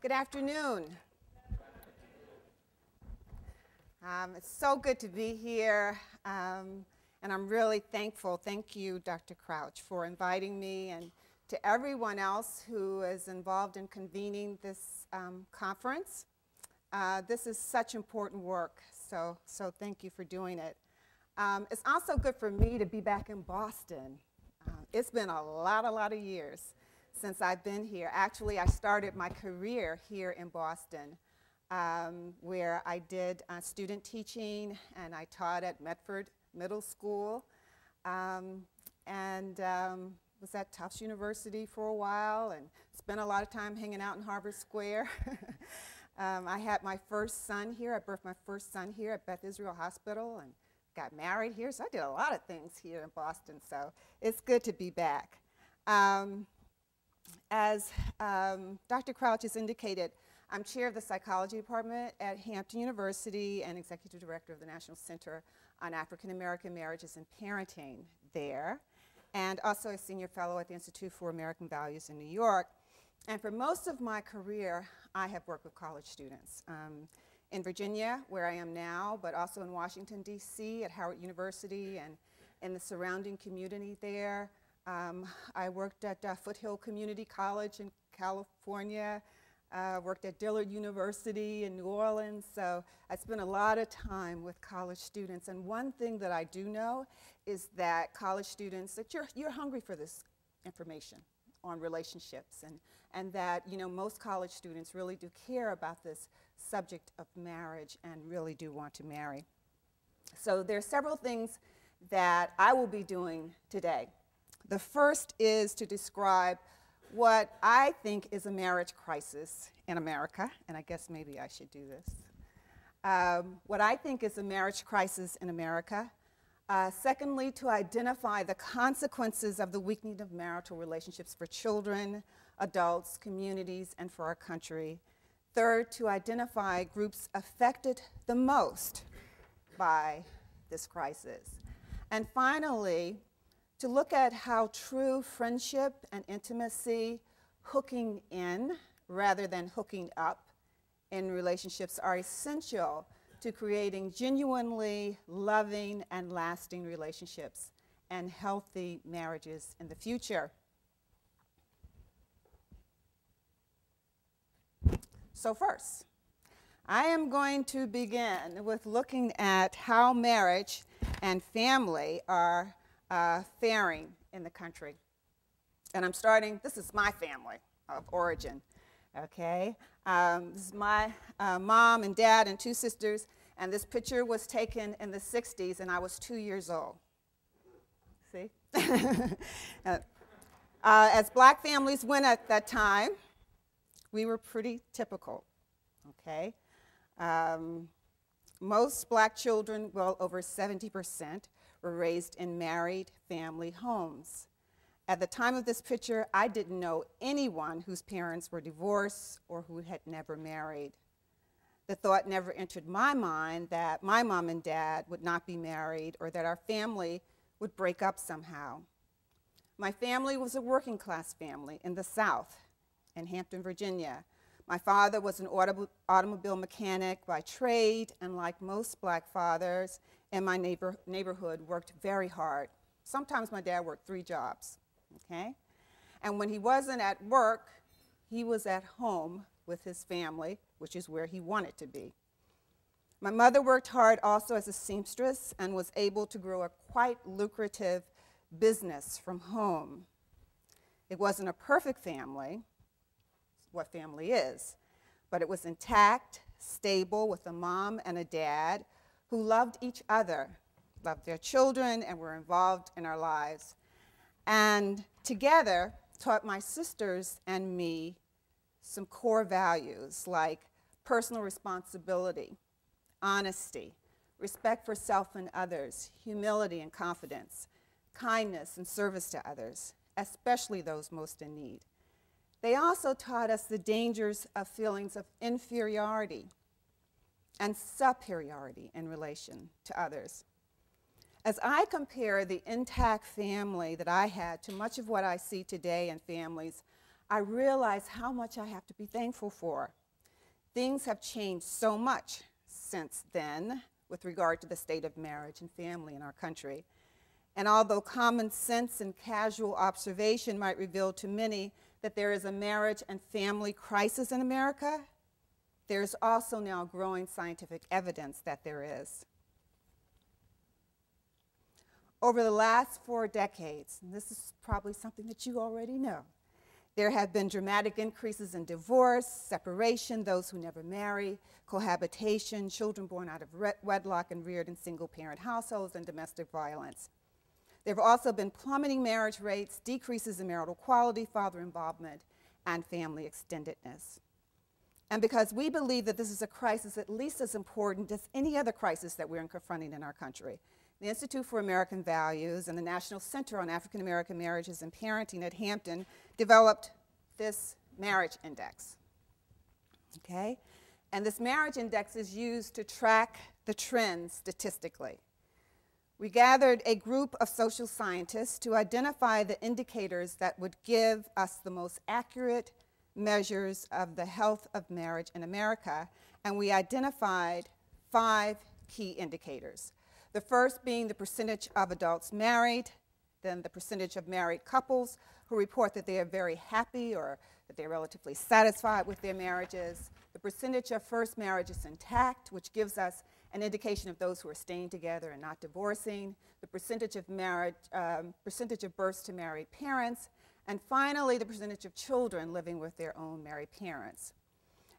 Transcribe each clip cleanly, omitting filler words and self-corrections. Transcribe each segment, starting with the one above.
Good afternoon. It's so good to be here, and I'm really thankful. Thank you, Dr. Crouch, for inviting me, and to everyone else who is involved in convening this conference. This is such important work, so thank you for doing it. It's also good for me to be back in Boston. It's been a lot of years since I've been here. Actually, I started my career here in Boston, where I did student teaching, and I taught at Medford Middle School, and was at Tufts University for a while, and spent a lot of time hanging out in Harvard Square. I had my first son here. I birthed my first son here at Beth Israel Hospital, and got married here, so I did a lot of things here in Boston, so it's good to be back. As Dr. Crouch has indicated, I'm chair of the psychology department at Hampton University and executive director of the National Center on African American Marriages and Parenting there, and also a senior fellow at the Institute for American Values in New York. And for most of my career, I have worked with college students in Virginia, where I am now, but also in Washington, D.C. at Howard University and in the surrounding community there. I worked at Foothill Community College in California, worked at Dillard University in New Orleans, so I spent a lot of time with college students. And one thing that I do know is that college students, that you're hungry for this information on relationships, and that, you know, most college students really do care about this subject of marriage and really do want to marry. So there are several things that I will be doing today. The first is to describe what I think is a marriage crisis in America, and I guess maybe I should do this. What I think is a marriage crisis in America. Secondly, to identify the consequences of the weakening of marital relationships for children, adults, communities, and for our country. Third, to identify groups affected the most by this crisis. And finally, to look at how true friendship and intimacy, hooking in rather than hooking up in relationships, are essential to creating genuinely loving and lasting relationships and healthy marriages in the future. So first, I am going to begin with looking at how marriage and family are faring in the country. And I'm starting, this is my family of origin, okay? This is my mom and dad and two sisters, and this picture was taken in the 60s, and I was 2 years old. See? As black families went at that time, we were pretty typical, okay? Most black children, well over 70%, were raised in married family homes. At the time of this picture, I didn't know anyone whose parents were divorced or who had never married. The thought never entered my mind that my mom and dad would not be married or that our family would break up somehow. My family was a working class family in the South, in Hampton, Virginia. My father was an automobile mechanic by trade, and like most black fathers in my neighborhood, worked very hard. Sometimes my dad worked 3 jobs, okay? And when he wasn't at work, he was at home with his family, which is where he wanted to be. My mother worked hard also as a seamstress and was able to grow a quite lucrative business from home. It wasn't a perfect family, what family is, but it was intact, stable, with a mom and a dad who loved each other, loved their children, and were involved in our lives. And together taught my sisters and me some core values like personal responsibility, honesty, respect for self and others, humility and confidence, kindness and service to others, especially those most in need. They also taught us the dangers of feelings of inferiority and superiority in relation to others. As I compare the intact family that I had to much of what I see today in families, I realize how much I have to be thankful for. Things have changed so much since then with regard to the state of marriage and family in our country. And although common sense and casual observation might reveal to many that there is a marriage and family crisis in America, there's also now growing scientific evidence that there is. Over the last 4 decades, and this is probably something that you already know, there have been dramatic increases in divorce, separation, those who never marry, cohabitation, children born out of wedlock and reared in single-parent households, and domestic violence. There have also been plummeting marriage rates, decreases in marital quality, father involvement, and family extendedness. And because we believe that this is a crisis at least as important as any other crisis that we're confronting in our country, the Institute for American Values and the National Center on African American Marriages and Parenting at Hampton developed this marriage index. Okay? And this marriage index is used to track the trends statistically. We gathered a group of social scientists to identify the indicators that would give us the most accurate measures of the health of marriage in America, and we identified 5 key indicators. The first being the percentage of adults married, then the percentage of married couples who report that they are very happy or that they're relatively satisfied with their marriages, the percentage of first marriages intact, which gives us an indication of those who are staying together and not divorcing, the percentage of percentage of births to married parents, and finally the percentage of children living with their own married parents.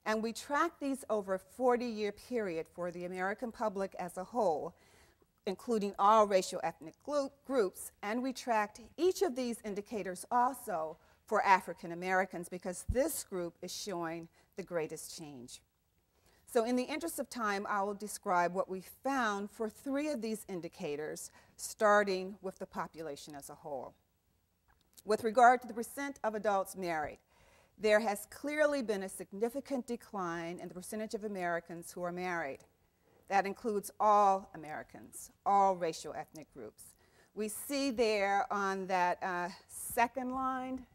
And we tracked these over a 40-year period for the American public as a whole, including all racial ethnic groups, and we tracked each of these indicators also for African Americans because this group is showing the greatest change. So in the interest of time, I will describe what we found for 3 of these indicators, starting with the population as a whole. With regard to the percent of adults married, there has clearly been a significant decline in the percentage of Americans who are married. That includes all Americans, all racial ethnic groups. We see there on that second line,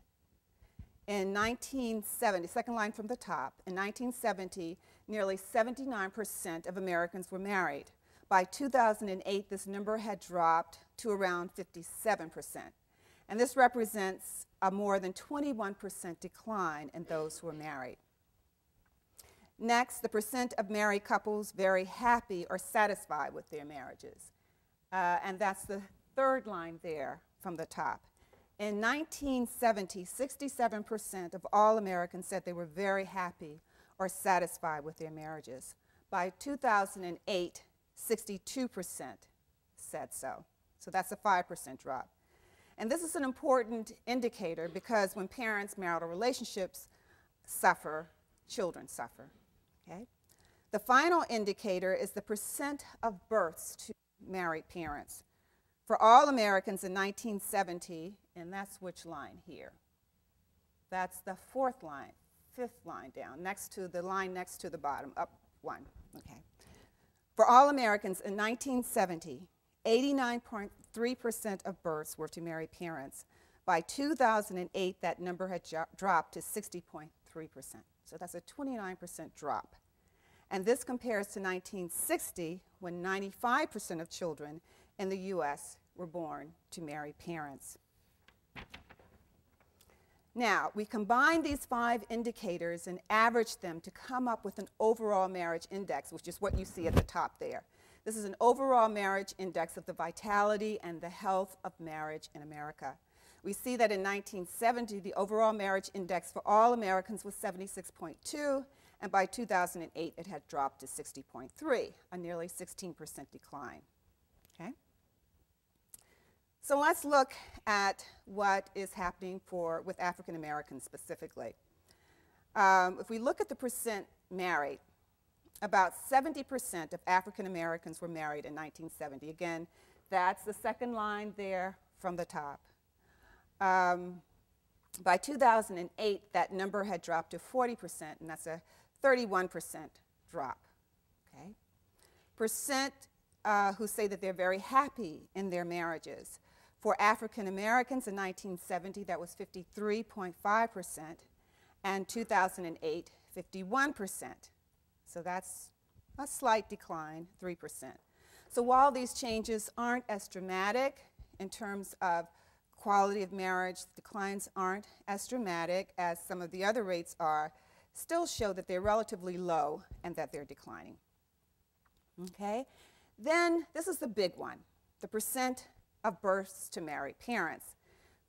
in 1970, second line from the top, in 1970, nearly 79% of Americans were married. By 2008, this number had dropped to around 57%. And this represents a more than 21% decline in those who are married. Next, the percent of married couples very happy or satisfied with their marriages. And that's the third line there from the top. In 1970, 67% of all Americans said they were very happy or satisfied with their marriages. By 2008, 62% said so. So that's a 5% drop. And this is an important indicator because when parents' marital relationships suffer, children suffer. Okay? The final indicator is the percent of births to married parents. For all Americans in 1970, and that's which line here? That's the 4th line, 5th line down, next to the line next to the bottom, up 1, okay. For all Americans in 1970, 89.3% of births were to married parents. By 2008, that number had dropped to 60.3%. So that's a 29% drop. And this compares to 1960, when 95% of children in the U.S. were born to married parents. Now, we combine these 5 indicators and average them to come up with an overall marriage index, which is what you see at the top there. This is an overall marriage index of the vitality and the health of marriage in America. We see that in 1970, the overall marriage index for all Americans was 76.2, and by 2008, it had dropped to 60.3, a nearly 16% decline. Okay? So let's look at what is happening with African Americans specifically. If we look at the percent married, about 70% of African Americans were married in 1970. Again, that's the second line there from the top. By 2008, that number had dropped to 40%, and that's a 31% drop. Okay? Percent who say that they're very happy in their marriages. For African Americans in 1970, that was 53.5%, and 2008, 51%. So that's a slight decline, 3%. So while these changes aren't as dramatic in terms of quality of marriage, declines aren't as dramatic as some of the other rates are, still show that they're relatively low and that they're declining. Okay? Then this is the big one, the percent of births to married parents.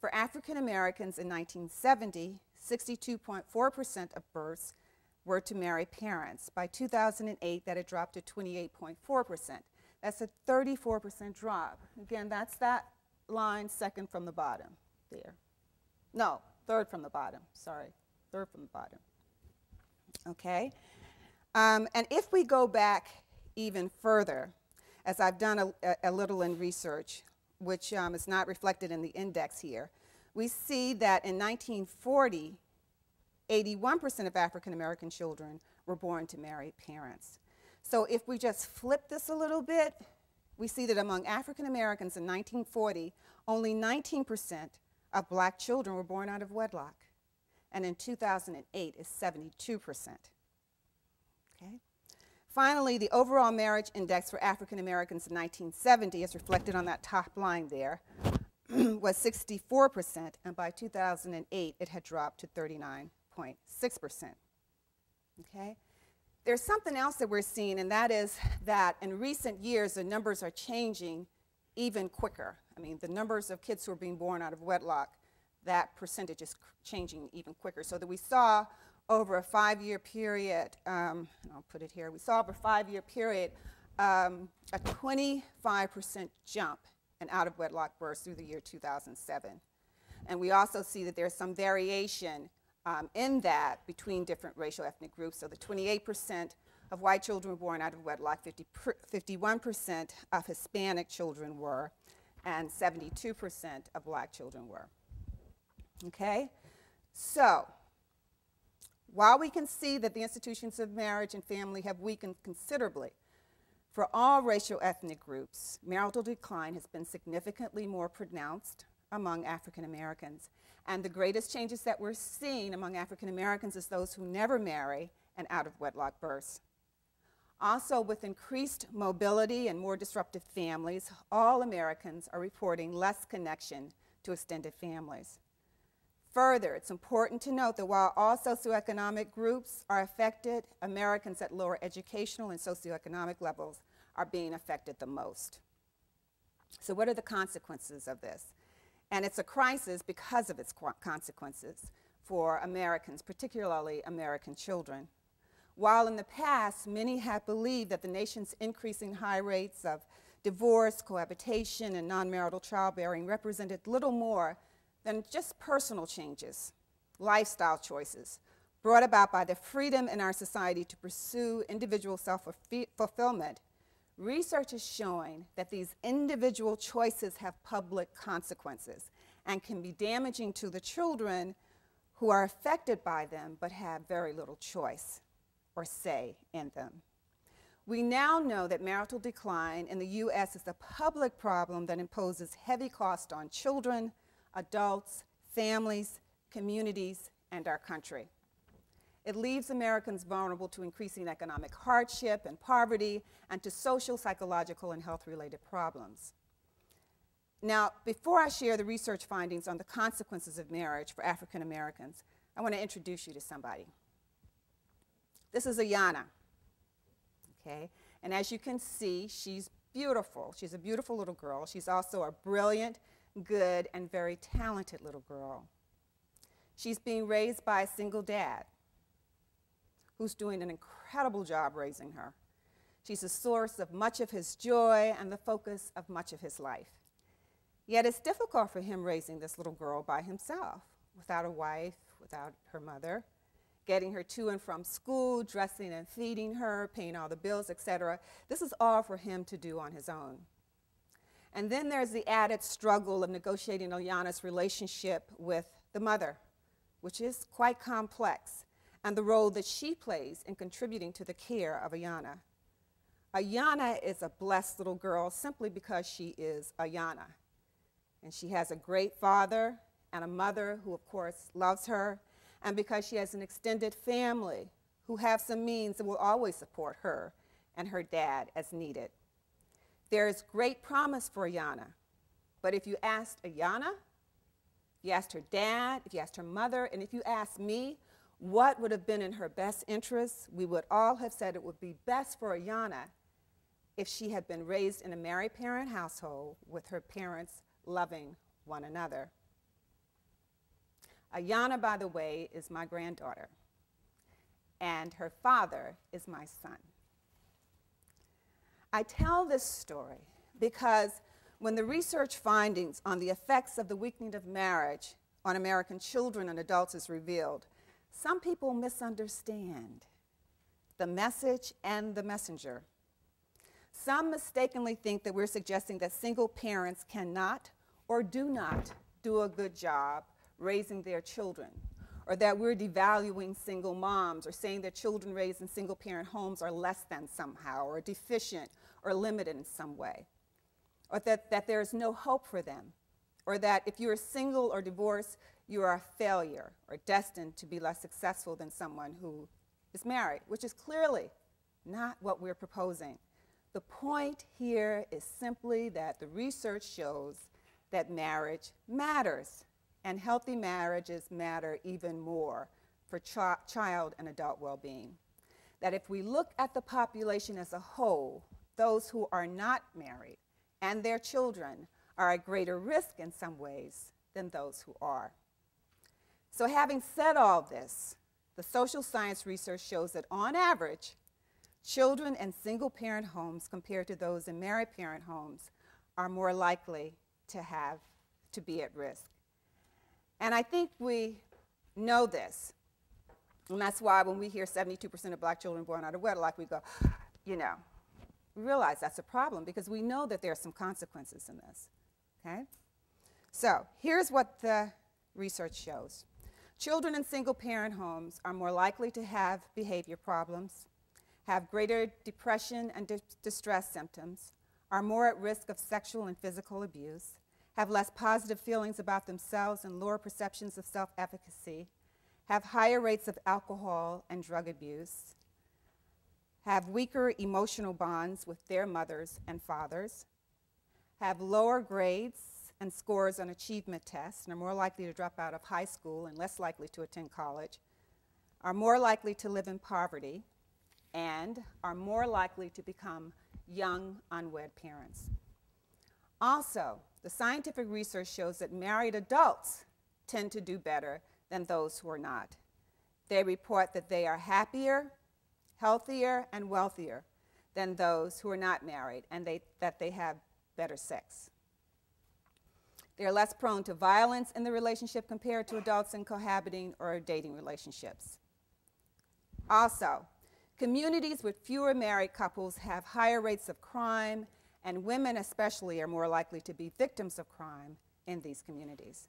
For African Americans in 1970, 62.4% of births were to married parents. By 2008, that had dropped to 28.4%. That's a 34% drop. Again, that's that line second from the bottom there. No, third from the bottom, sorry, third from the bottom. Okay? And if we go back even further, as I've done a little in research, which is not reflected in the index here, we see that in 1940, 81% of African American children were born to married parents. So if we just flip this a little bit, we see that among African Americans in 1940, only 19% of black children were born out of wedlock. And in 2008 is 72%. Okay? Finally, the overall marriage index for African Americans in 1970, as reflected on that top line there, was 64%, and by 2008 it had dropped to 39.6%. Okay? There's something else that we're seeing, and that is that in recent years the numbers are changing even quicker. I mean, the numbers of kids who are being born out of wedlock, that percentage is changing even quicker. So that we saw over a 5-year period, I'll put it here, we saw over a 5-year period a 25% jump in out-of-wedlock births through the year 2007. And we also see that there's some variation in that between different racial ethnic groups. So the 28% of white children were born out of wedlock, 51% of Hispanic children were, and 72% of black children were. Okay? So, while we can see that the institutions of marriage and family have weakened considerably, for all racial ethnic groups, marital decline has been significantly more pronounced among African Americans. And the greatest changes that we're seeing among African Americans is those who never marry and out-of-wedlock births. Also, with increased mobility and more disruptive families, all Americans are reporting less connection to extended families. Further, it's important to note that while all socioeconomic groups are affected, Americans at lower educational and socioeconomic levels are being affected the most. So what are the consequences of this? And it's a crisis because of its consequences for Americans, particularly American children. While in the past, many have believed that the nation's increasing high rates of divorce, cohabitation, and non-marital childbearing represented little more than just personal changes, lifestyle choices, brought about by the freedom in our society to pursue individual self-fulfillment, research is showing that these individual choices have public consequences and can be damaging to the children who are affected by them but have very little choice or say in them. We now know that marital decline in the U.S. is a public problem that imposes heavy cost on children, adults, families, communities, and our country. It leaves Americans vulnerable to increasing economic hardship and poverty and to social, psychological, and health-related problems. Now, before I share the research findings on the consequences of marriage for African Americans, I want to introduce you to somebody. This is Ayana, okay? And as you can see, she's beautiful. She's a beautiful little girl. She's also a brilliant, good, and very talented little girl. She's being raised by a single dad who's doing an incredible job raising her. She's a source of much of his joy and the focus of much of his life. Yet it's difficult for him raising this little girl by himself, without a wife, without her mother, getting her to and from school, dressing and feeding her, paying all the bills, etc. This is all for him to do on his own. And then there's the added struggle of negotiating Ayana's relationship with the mother, which is quite complex, and the role that she plays in contributing to the care of Ayana. Ayana is a blessed little girl simply because she is Ayana. And she has a great father and a mother who, of course, loves her, and because she has an extended family who have some means and will always support her and her dad as needed. There is great promise for Ayanna, but if you asked Ayanna, you asked her dad, if you asked her mother, and if you asked me what would have been in her best interests, we would all have said it would be best for Ayanna if she had been raised in a married parent household with her parents loving one another. Ayanna, by the way, is my granddaughter, and her father is my son. I tell this story because when the research findings on the effects of the weakening of marriage on American children and adults is revealed, some people misunderstand the message and the messenger. Some mistakenly think that we're suggesting that single parents cannot or do not do a good job raising their children, or that we're devaluing single moms or saying that children raised in single-parent homes are less than somehow, or deficient, or limited in some way, or that there is no hope for them, or that if you're single or divorced, you are a failure or destined to be less successful than someone who is married, which is clearly not what we're proposing. The point here is simply that the research shows that marriage matters, and healthy marriages matter even more for child and adult well-being. That if we look at the population as a whole, those who are not married and their children are at greater risk in some ways than those who are. So having said all this, the social science research shows that on average, children in single-parent homes compared to those in married parent homes are more likely to be at risk. And I think we know this, and that's why when we hear 72% of black children born out of wedlock, we go, you know, we realize that's a problem because we know that there are some consequences in this, okay? So here's what the research shows. Children in single-parent homes are more likely to have behavior problems, have greater depression and distress symptoms, are more at risk of sexual and physical abuse, have less positive feelings about themselves and lower perceptions of self-efficacy, have higher rates of alcohol and drug abuse, have weaker emotional bonds with their mothers and fathers, have lower grades and scores on achievement tests, and are more likely to drop out of high school and less likely to attend college, are more likely to live in poverty, and are more likely to become young, unwed parents. Also, the scientific research shows that married adults tend to do better than those who are not. They report that they are happier, healthier, and wealthier than those who are not married, and that they have better sex. They are less prone to violence in the relationship compared to adults in cohabiting or dating relationships. Also, communities with fewer married couples have higher rates of crime, and women especially are more likely to be victims of crime in these communities.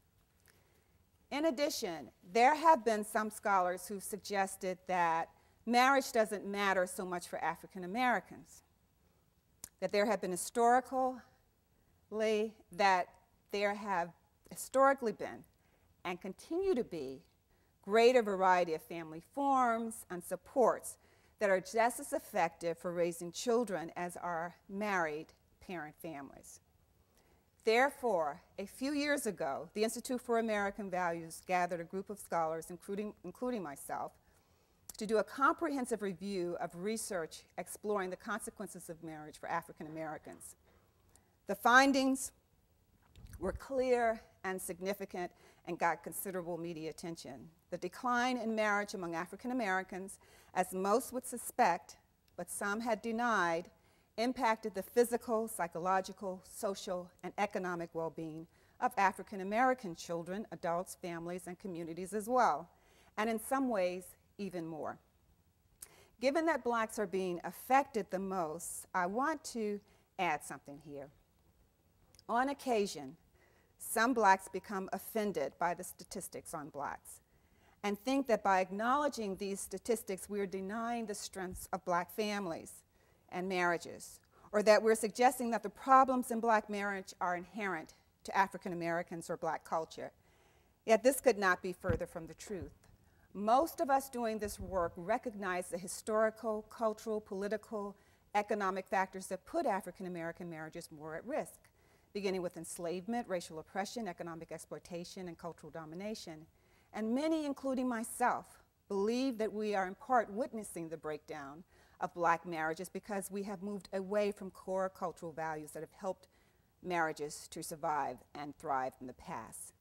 In addition, there have been some scholars who suggested that marriage doesn't matter so much for African Americans, that there have historically been and continue to be greater variety of family forms and supports that are just as effective for raising children as are married parent families. Therefore, a few years ago, the Institute for American Values gathered a group of scholars, including myself, to do a comprehensive review of research exploring the consequences of marriage for African Americans. The findings were clear and significant and got considerable media attention. The decline in marriage among African Americans, as most would suspect, but some had denied, impacted the physical, psychological, social, and economic well-being of African American children, adults, families, and communities as well, and in some ways, even more. Given that blacks are being affected the most, I want to add something here. On occasion, some blacks become offended by the statistics on blacks and think that by acknowledging these statistics, we are denying the strengths of black families and marriages, or that we're suggesting that the problems in black marriage are inherent to African Americans or Black culture. Yet this could not be further from the truth. Most of us doing this work recognize the historical, cultural, political, economic factors that put African American marriages more at risk, beginning with enslavement, racial oppression, economic exploitation, and cultural domination. And many, including myself, believe that we are in part witnessing the breakdown of Black marriages because we have moved away from core cultural values that have helped marriages to survive and thrive in the past.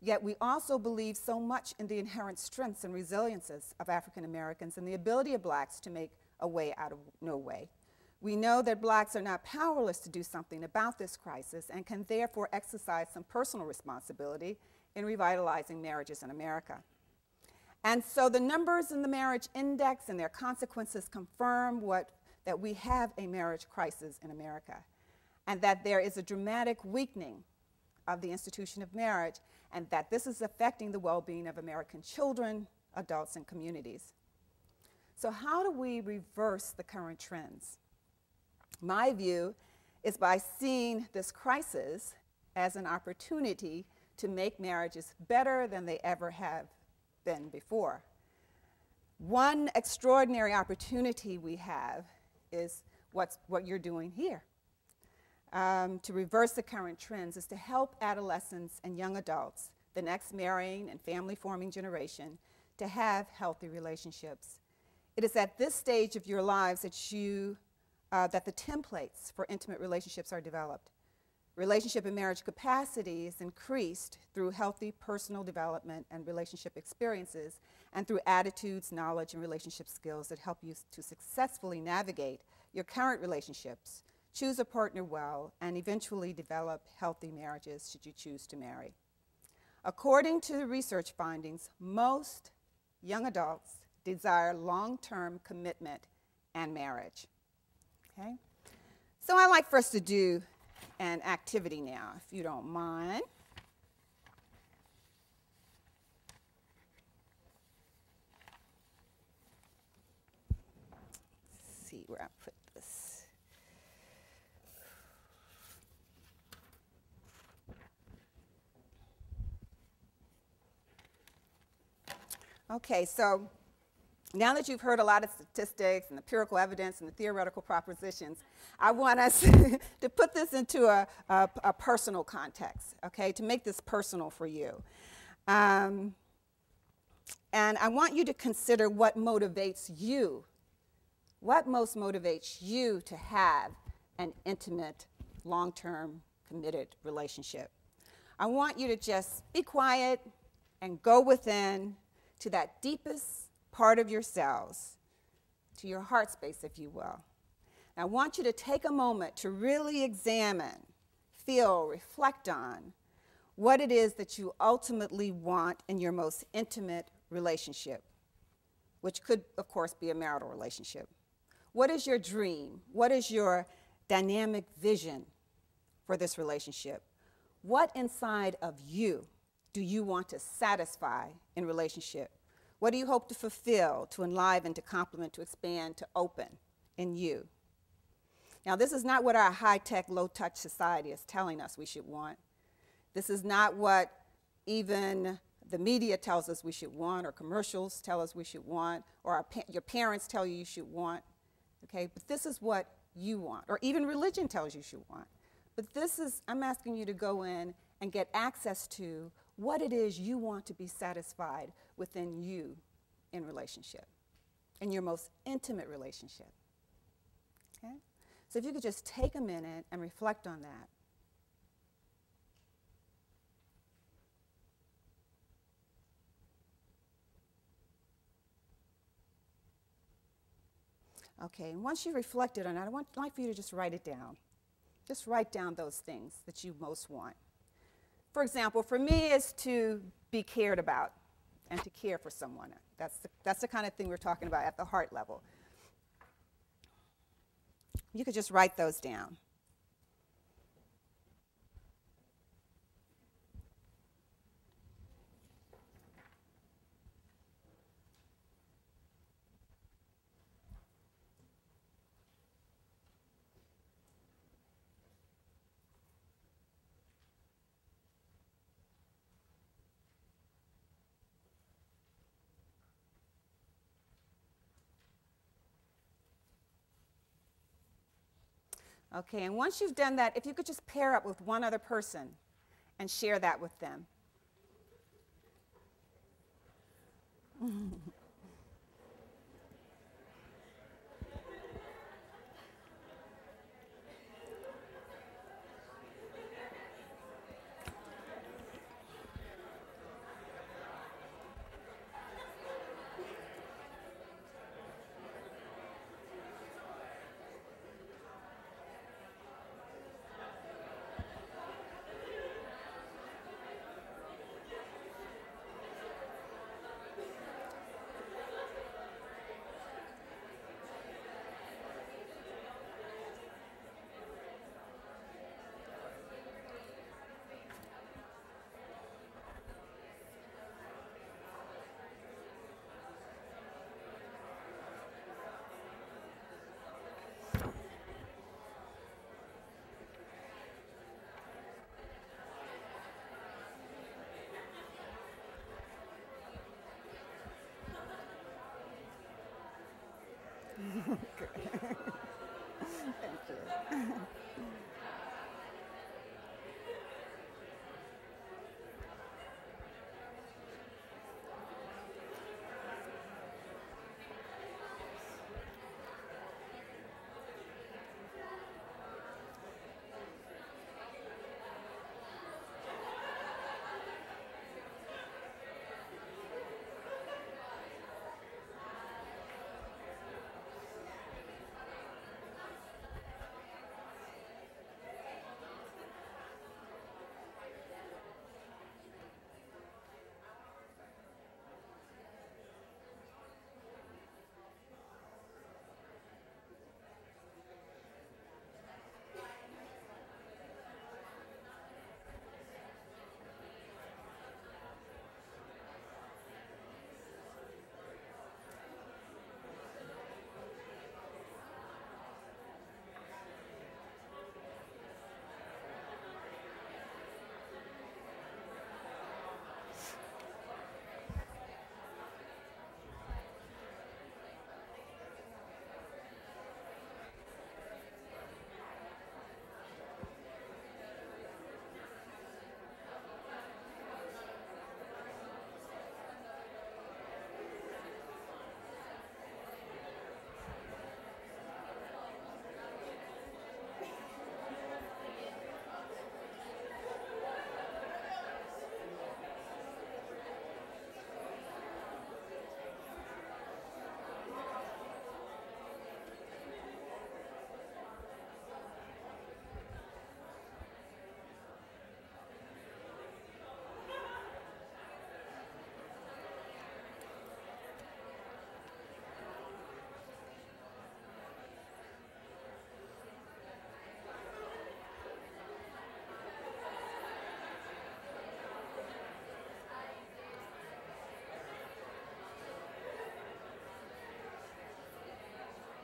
Yet we also believe so much in the inherent strengths and resiliences of African Americans and the ability of Blacks to make a way out of no way. We know that Blacks are not powerless to do something about this crisis and can therefore exercise some personal responsibility in revitalizing marriages in America. And so the numbers in the marriage index and their consequences confirm that we have a marriage crisis in America, and that there is a dramatic weakening of the institution of marriage, and that this is affecting the well-being of American children, adults, and communities. So how do we reverse the current trends? My view is by seeing this crisis as an opportunity to make marriages better than they ever have been before. One extraordinary opportunity we have is what you're doing here. To reverse the current trends is to help adolescents and young adults, the next marrying and family-forming generation, to have healthy relationships. It is at this stage of your lives that the templates for intimate relationships are developed. Relationship and marriage capacity is increased through healthy personal development and relationship experiences, and through attitudes, knowledge, and relationship skills that help you to successfully navigate your current relationships, choose a partner well, and eventually develop healthy marriages should you choose to marry. According to research findings, most young adults desire long-term commitment and marriage. Okay? So I'd like for us to do an activity now, if you don't mind. Let's see where I put this. Okay, so now that you've heard a lot of statistics and empirical evidence and the theoretical propositions, I want us to put this into a personal context, okay, to make this personal for you. And I want you to consider what motivates you, what most motivates you to have an intimate, long-term, committed relationship. I want you to just be quiet and go within to that deepest part of yourselves, to your heart space, if you will. And I want you to take a moment to really examine, feel, reflect on what it is that you ultimately want in your most intimate relationship, which could, of course, be a marital relationship. What is your dream? What is your dynamic vision for this relationship? What inside of you do you want to satisfy in relationship? What do you hope to fulfill, to enliven, to complement, to expand, to open in you? Now, this is not what our high-tech, low-touch society is telling us we should want. This is not what even the media tells us we should want, or commercials tell us we should want, or your parents tell you should want, okay? But this is what you want, or even religion tells you should want. But this is, I'm asking you to go in and get access to what it is you want to be satisfied within you in relationship, in your most intimate relationship, okay? So if you could just take a minute and reflect on that. Okay, and once you reflected on that, I'd like for you to just write it down. Just write down those things that you most want. For example, for me, it's to be cared about and to care for someone. That's the kind of thing we're talking about at the heart level. You could just write those down. Okay, and once you've done that, if you could just pair up with one other person and share that with them. Thank you.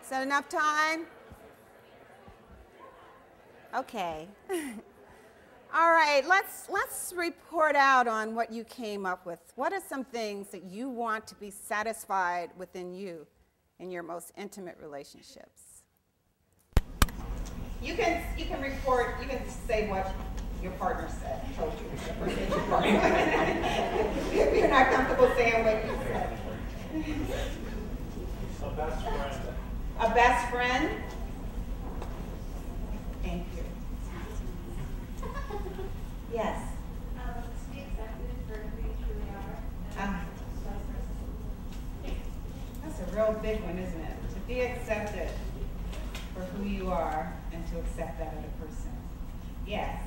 Is that enough time? Okay. All right, let's report out on what you came up with. What are some things that you want to be satisfied within you in your most intimate relationships? You can report, you can say what your partner said, told you, or said your partner. If you're not comfortable saying what you said. A best friend. A best friend? Thank you. Yes. To be accepted for who you truly are. That's a real big one, isn't it? To be accepted for who you are and to accept that other person. Yes.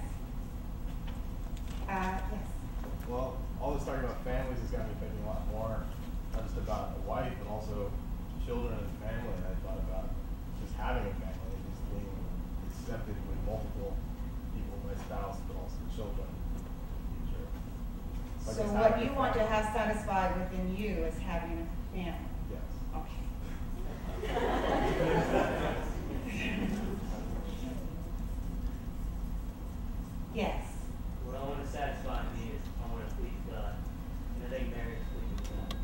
Yes. Well, all this talking about families has got me thinking a lot more, not just about a wife, but also children and family. And I thought about just having a family, just being accepted with multiple people, my spouse, but also children. Like So what you want to have satisfied within you is having a family. Yes. Okay. Yes. What I want to satisfy me is I want to please God. And I think marriage pleases God.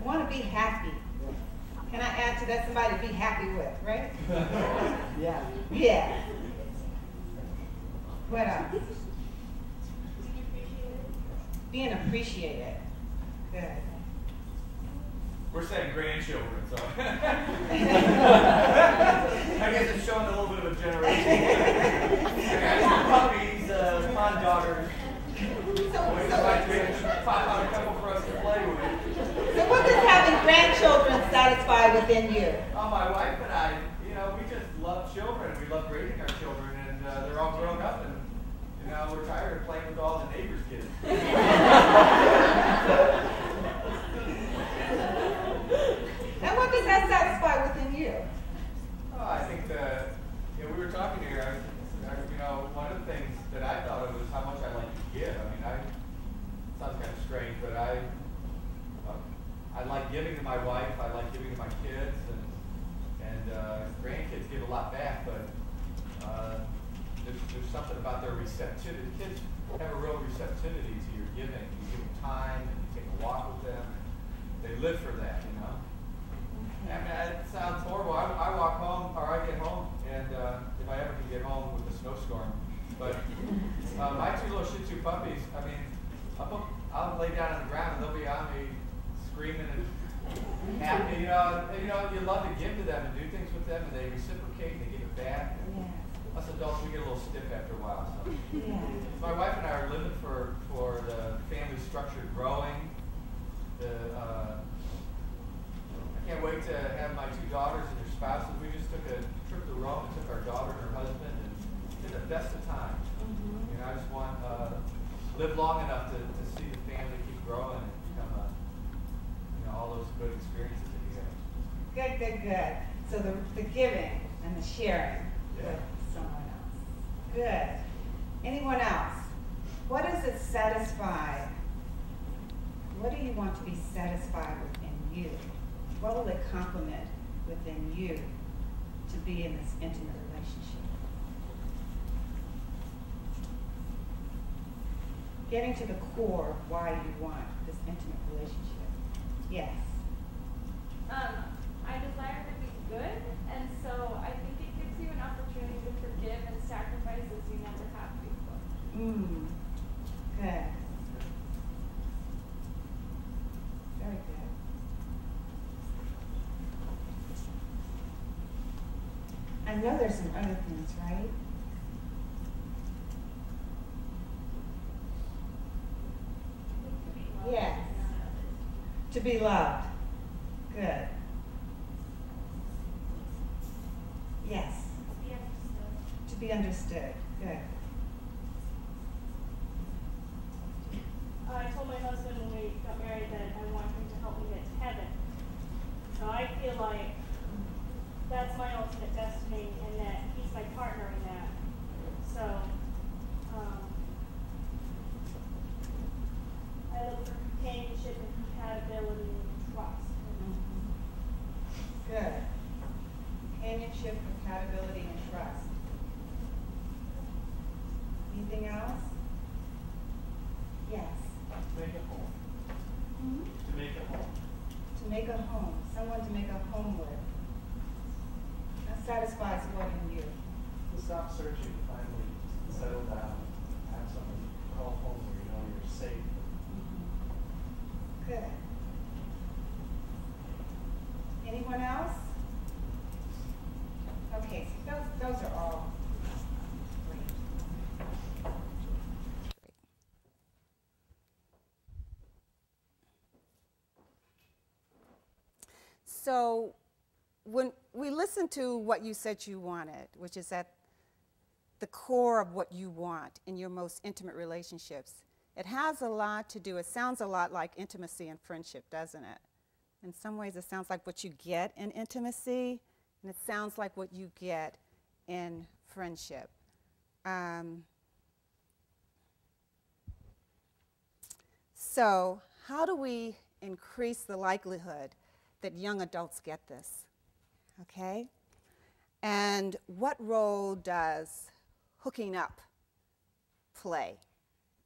want to be happy. Can I add to that? Somebody to be happy with, right? Yeah. Yeah. What else? Being appreciated. Good. We're saying grandchildren, so I guess it's showing a little bit of a generation. Puppies, my daughters. We'd like to pop out a couple for us to play with. So what does having grandchildren satisfy within you? My wife and I, we just love children. We love raising our children, and they're all grown up, and we're tired of playing with all the neighbors' kids. And what does that satisfy within you? I think that we were talking here. One of the things that I thought of was how much I like to give. I mean, sounds kind of strange, but I like giving to my wife. I like giving to my kids, and grandkids give a lot back. But there's something about their receptivity. Kids have a real receptivity to your giving. You give them time, and you take a walk with them. And they live for that, I mean, it sounds horrible. I walk home, or I get home, and if I ever can get home with a snowstorm. But my two little Shih Tzu puppies, I mean, I'll lay down on the ground and they'll be on me screaming and happy. You love to give to them and do things with them, and they reciprocate and they give it back. And us adults, we get a little stiff after a while. So. My wife and I are living for the family structure growing. I can't wait to have my two daughters and their spouses. We just took a trip to Rome and took our daughter and her husband and did the best of times. I just want to live long enough to see the family keep growing and become all those good experiences that you have. Good, good, good. So the giving and the sharing with someone else. Good. Anyone else? What does it satisfy? What do you want to be satisfied within you? What will it complement within you to be in this intimate relationship? Getting to the core of why you want this intimate relationship. Yes. I desire to be good, and so I think it gives you an opportunity to forgive and sacrifices you never have before. Good. Very good. I know there's some other things, right? Yes. To be loved. Good. Yes. To be understood. Good. I told my husband when we got married that I want him to help me get to heaven. So I feel like that's my ultimate destiny, and that he's my partner in that. So I look for companionship and compatibility and trust. Good. Companionship, compatibility, and trust. Anything else? Yes. To make a home. To make a home. To make a home. Someone to make a home with. That satisfies what in you? To stop searching, finally settle down, have someone you call home where you know you're safe. Good. Anyone else? Okay, so those are all great. So when we listen to what you said you wanted, which is at the core of what you want in your most intimate relationships, it has a lot to do, it sounds a lot like intimacy and friendship, doesn't it? In some ways it sounds like what you get in intimacy, and it sounds like what you get in friendship. So how do we increase the likelihood that young adults get this? Okay? And what role does hooking up play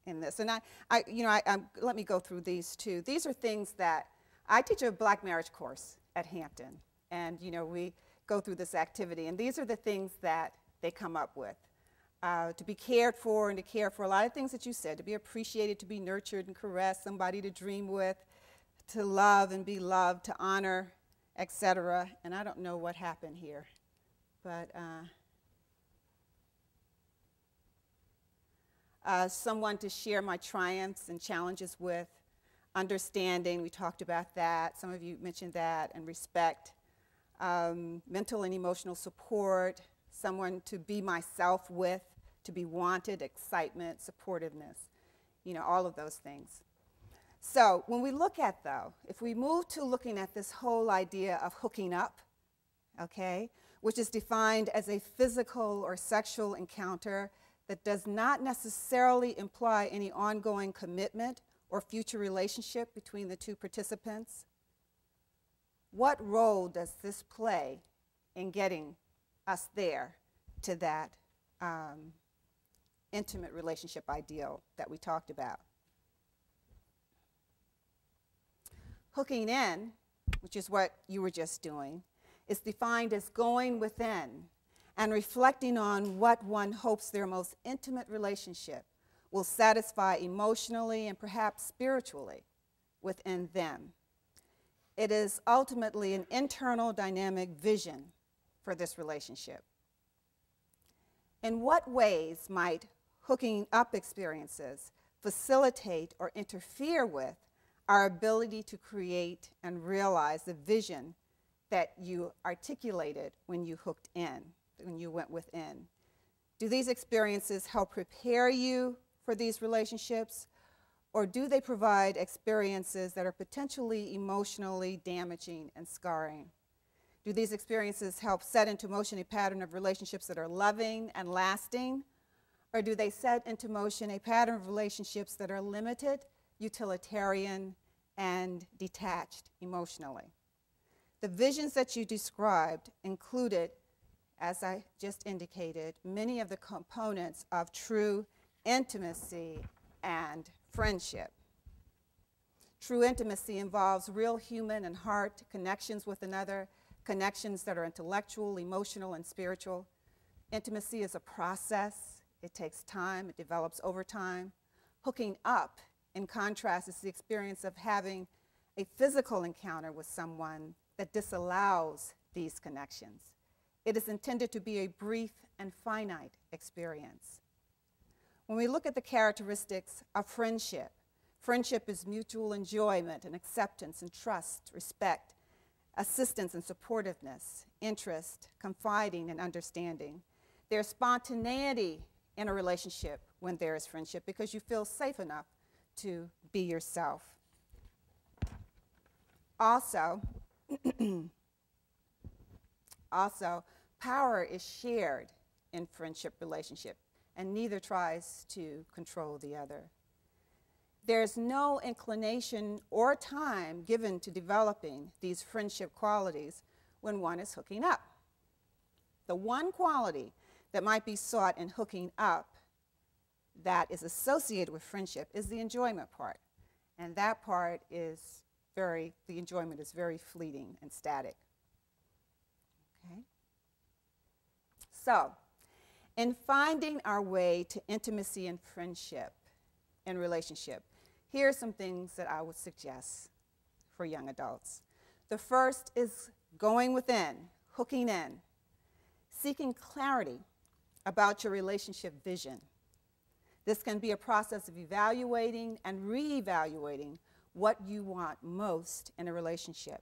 in this? And let me go through these two. These are things that I teach a black marriage course at Hampton, and we go through this activity, and these are the things that they come up with. To be cared for and to care for a lot of things that you said, to be appreciated, to be nurtured and caressed, somebody to dream with, to love and be loved, to honor, etc. And I don't know what happened here, but someone to share my triumphs and challenges with, understanding, we talked about that, some of you mentioned that, and respect, mental and emotional support, someone to be myself with, to be wanted, excitement, supportiveness, all of those things. So when we look at, though, if we move to looking at this whole idea of hooking up, okay, which is defined as a physical or sexual encounter that does not necessarily imply any ongoing commitment or future relationship between the two participants, what role does this play in getting us there to that intimate relationship ideal that we talked about? Hooking in, which is what you were just doing, is defined as going within and reflecting on what one hopes their most intimate relationship will satisfy emotionally and perhaps spiritually within them. It is ultimately an internal dynamic vision for this relationship. In what ways might hooking up experiences facilitate or interfere with our ability to create and realize the vision that you articulated when you hooked in, when you went within? Do these experiences help prepare you for these relationships, or do they provide experiences that are potentially emotionally damaging and scarring? Do these experiences help set into motion a pattern of relationships that are loving and lasting, or do they set into motion a pattern of relationships that are limited, utilitarian, and detached emotionally? The visions that you described included, as I just indicated, many of the components of true intimacy and friendship. True intimacy involves real human and heart connections with another, connections that are intellectual, emotional, and spiritual. Intimacy is a process. It takes time. It develops over time. Hooking up, in contrast, is the experience of having a physical encounter with someone that disallows these connections. It is intended to be a brief and finite experience. When we look at the characteristics of friendship, friendship is mutual enjoyment and acceptance and trust, respect, assistance and supportiveness, interest, confiding and understanding. There's spontaneity in a relationship when there is friendship because you feel safe enough to be yourself. Also, power is shared in friendship relationship, and neither tries to control the other. There's no inclination or time given to developing these friendship qualities when one is hooking up. The one quality that might be sought in hooking up that is associated with friendship is the enjoyment part. And that part is the enjoyment is very fleeting and static. Okay? So, in finding our way to intimacy and friendship and relationship, here are some things that I would suggest for young adults. The first is going within, hooking in, seeking clarity about your relationship vision. This can be a process of evaluating and reevaluating what you want most in a relationship.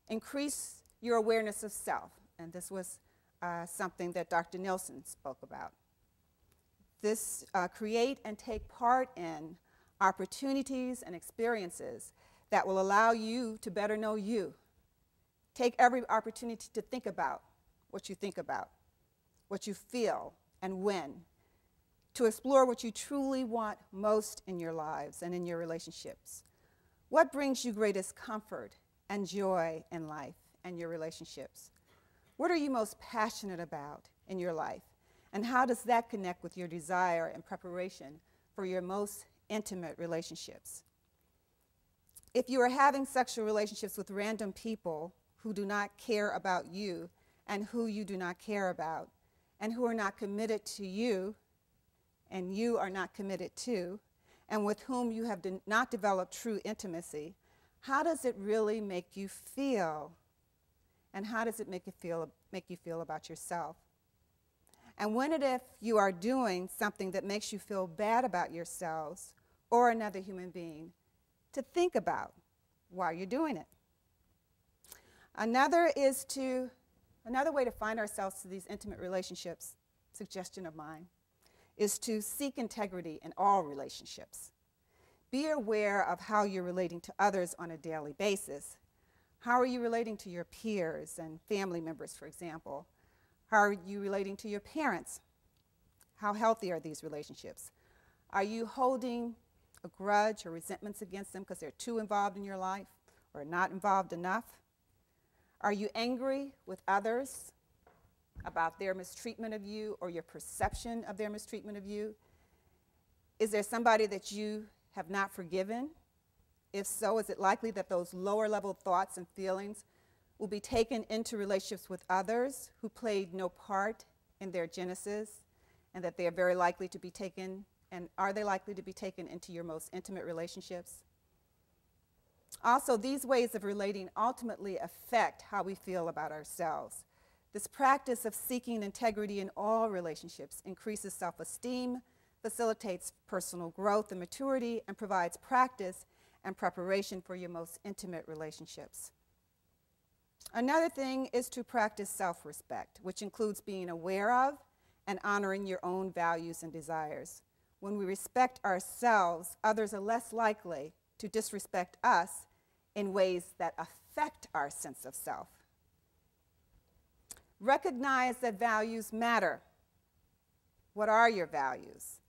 Increase your awareness of self, and this was something that Dr. Nielsen spoke about. This create and take part in opportunities and experiences that will allow you to better know you. Take every opportunity to think about, what you feel, and when. To explore what you truly want most in your lives and in your relationships. What brings you greatest comfort and joy in life and your relationships? What are you most passionate about in your life? And how does that connect with your desire and preparation for your most intimate relationships? If you are having sexual relationships with random people who do not care about you and who you do not care about, and who are not committed to you and you are not committed to, and with whom you have not developed true intimacy, how does it really make you feel? And how does it make you feel about yourself? And when and if you are doing something that makes you feel bad about yourselves or another human being, to think about why you're doing it. Another way to find ourselves to these intimate relationships, suggestion of mine, is to seek integrity in all relationships. Be aware of how you're relating to others on a daily basis. How are you relating to your peers and family members, for example? How are you relating to your parents? How healthy are these relationships? Are you holding a grudge or resentments against them because they're too involved in your life or not involved enough? Are you angry with others about their mistreatment of you or your perception of their mistreatment of you? Is there somebody that you have not forgiven? If so, is it likely that those lower level thoughts and feelings will be taken into relationships with others who played no part in their genesis, and that they are very likely to be taken, and are they likely to be taken into your most intimate relationships? Also, these ways of relating ultimately affect how we feel about ourselves. This practice of seeking integrity in all relationships increases self-esteem, facilitates personal growth and maturity, and provides practice and preparation for your most intimate relationships. Another thing is to practice self-respect, which includes being aware of and honoring your own values and desires. When we respect ourselves, others are less likely to disrespect us in ways that affect our sense of self. Recognize that values matter. What are your values?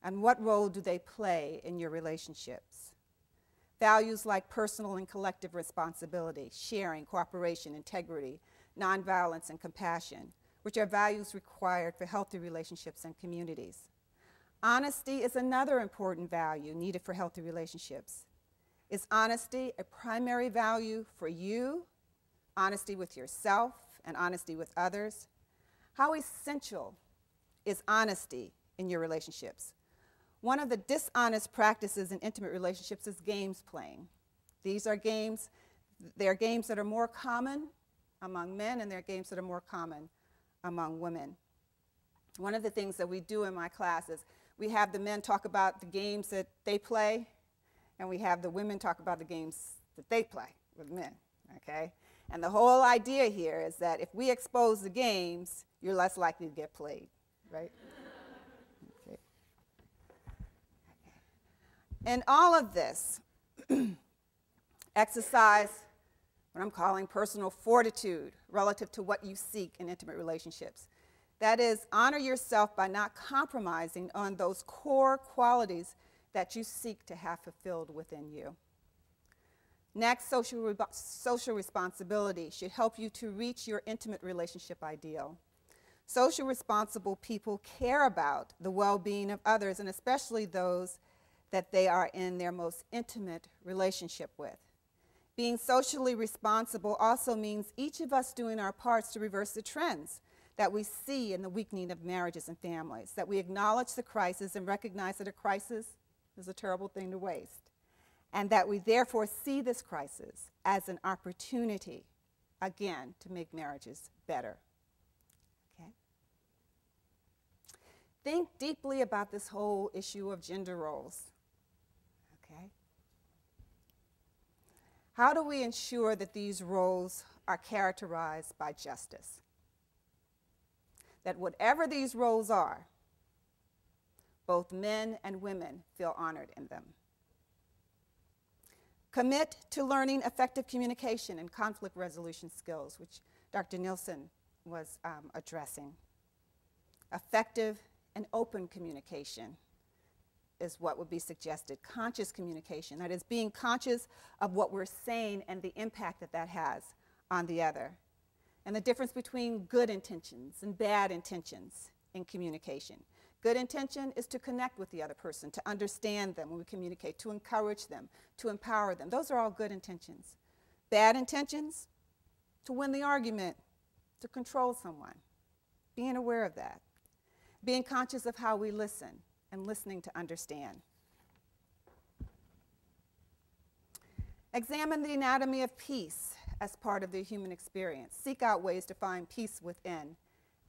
And what role do they play in your relationships? Values like personal and collective responsibility, sharing, cooperation, integrity, nonviolence, and compassion, which are values required for healthy relationships and communities. Honesty is another important value needed for healthy relationships. Is honesty a primary value for you, honesty with yourself, and honesty with others? How essential is honesty in your relationships? One of the dishonest practices in intimate relationships is games playing. These are games, they're games that are more common among men, and they're games that are more common among women. One of the things that we do in my class is we have the men talk about the games that they play, and we have the women talk about the games that they play with men, okay? And the whole idea here is that if we expose the games, you're less likely to get played, right? Okay. And all of this, exercise what I'm calling personal fortitude relative to what you seek in intimate relationships. That is, honor yourself by not compromising on those core qualities that you seek to have fulfilled within you. Next, social responsibility should help you to reach your intimate relationship ideal. Social responsible people care about the well-being of others, and especially those that they are in their most intimate relationship with. Being socially responsible also means each of us doing our parts to reverse the trends that we see in the weakening of marriages and families, that we acknowledge the crisis and recognize that a crisis is a terrible thing to waste, and that we therefore see this crisis as an opportunity, again, to make marriages better. Okay? Think deeply about this whole issue of gender roles. Okay? How do we ensure that these roles are characterized by justice? That whatever these roles are, both men and women feel honored in them. Commit to learning effective communication and conflict resolution skills, which Dr. Nielsen was addressing. Effective and open communication is what would be suggested. Conscious communication, that is, being conscious of what we're saying and the impact that that has on the other. And the difference between good intentions and bad intentions in communication. Good intention is to connect with the other person, to understand them when we communicate, to encourage them, to empower them. Those are all good intentions. Bad intentions, to win the argument, to control someone. Being aware of that. Being conscious of how we listen and listening to understand. Examine the anatomy of peace as part of the human experience. Seek out ways to find peace within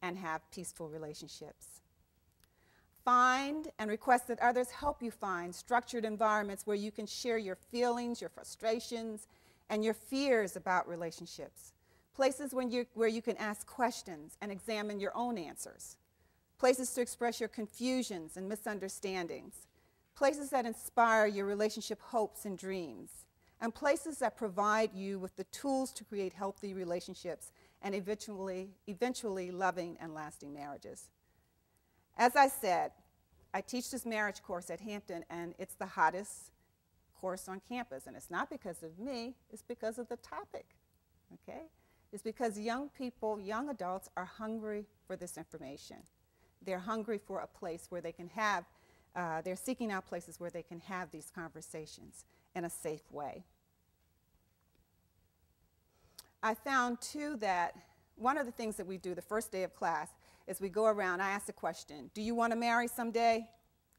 and have peaceful relationships. Find and request that others help you find structured environments where you can share your feelings, your frustrations, and your fears about relationships. Places where you can ask questions and examine your own answers. Places to express your confusions and misunderstandings. Places that inspire your relationship hopes and dreams. And places that provide you with the tools to create healthy relationships and eventually loving and lasting marriages. As I said, I teach this marriage course at Hampton, and it's the hottest course on campus. And it's not because of me, it's because of the topic, okay? It's because young people, young adults are hungry for this information. They're hungry for a place where they can have, they're seeking out places where they can have these conversations in a safe way. I found, too, that one of the things that we do the first day of class is we go around, I ask the question, do you want to marry someday?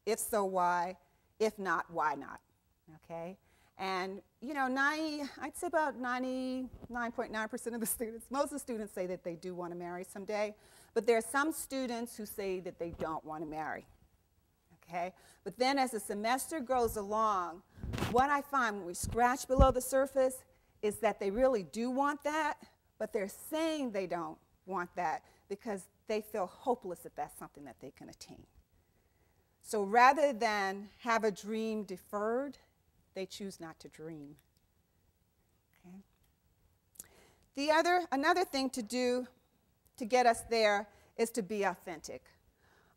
If so, why? If not, why not? Okay? And, you know, I'd say about 99.9% of the students, most of the students say that they do want to marry someday, but there are some students who say that they don't want to marry. Okay? But then as the semester goes along, what I find when we scratch below the surface is that they really do want that, but they're saying they don't want that because they feel hopeless that that's something that they can attain. So rather than have a dream deferred, they choose not to dream. Okay? Another thing to do to get us there is to be authentic,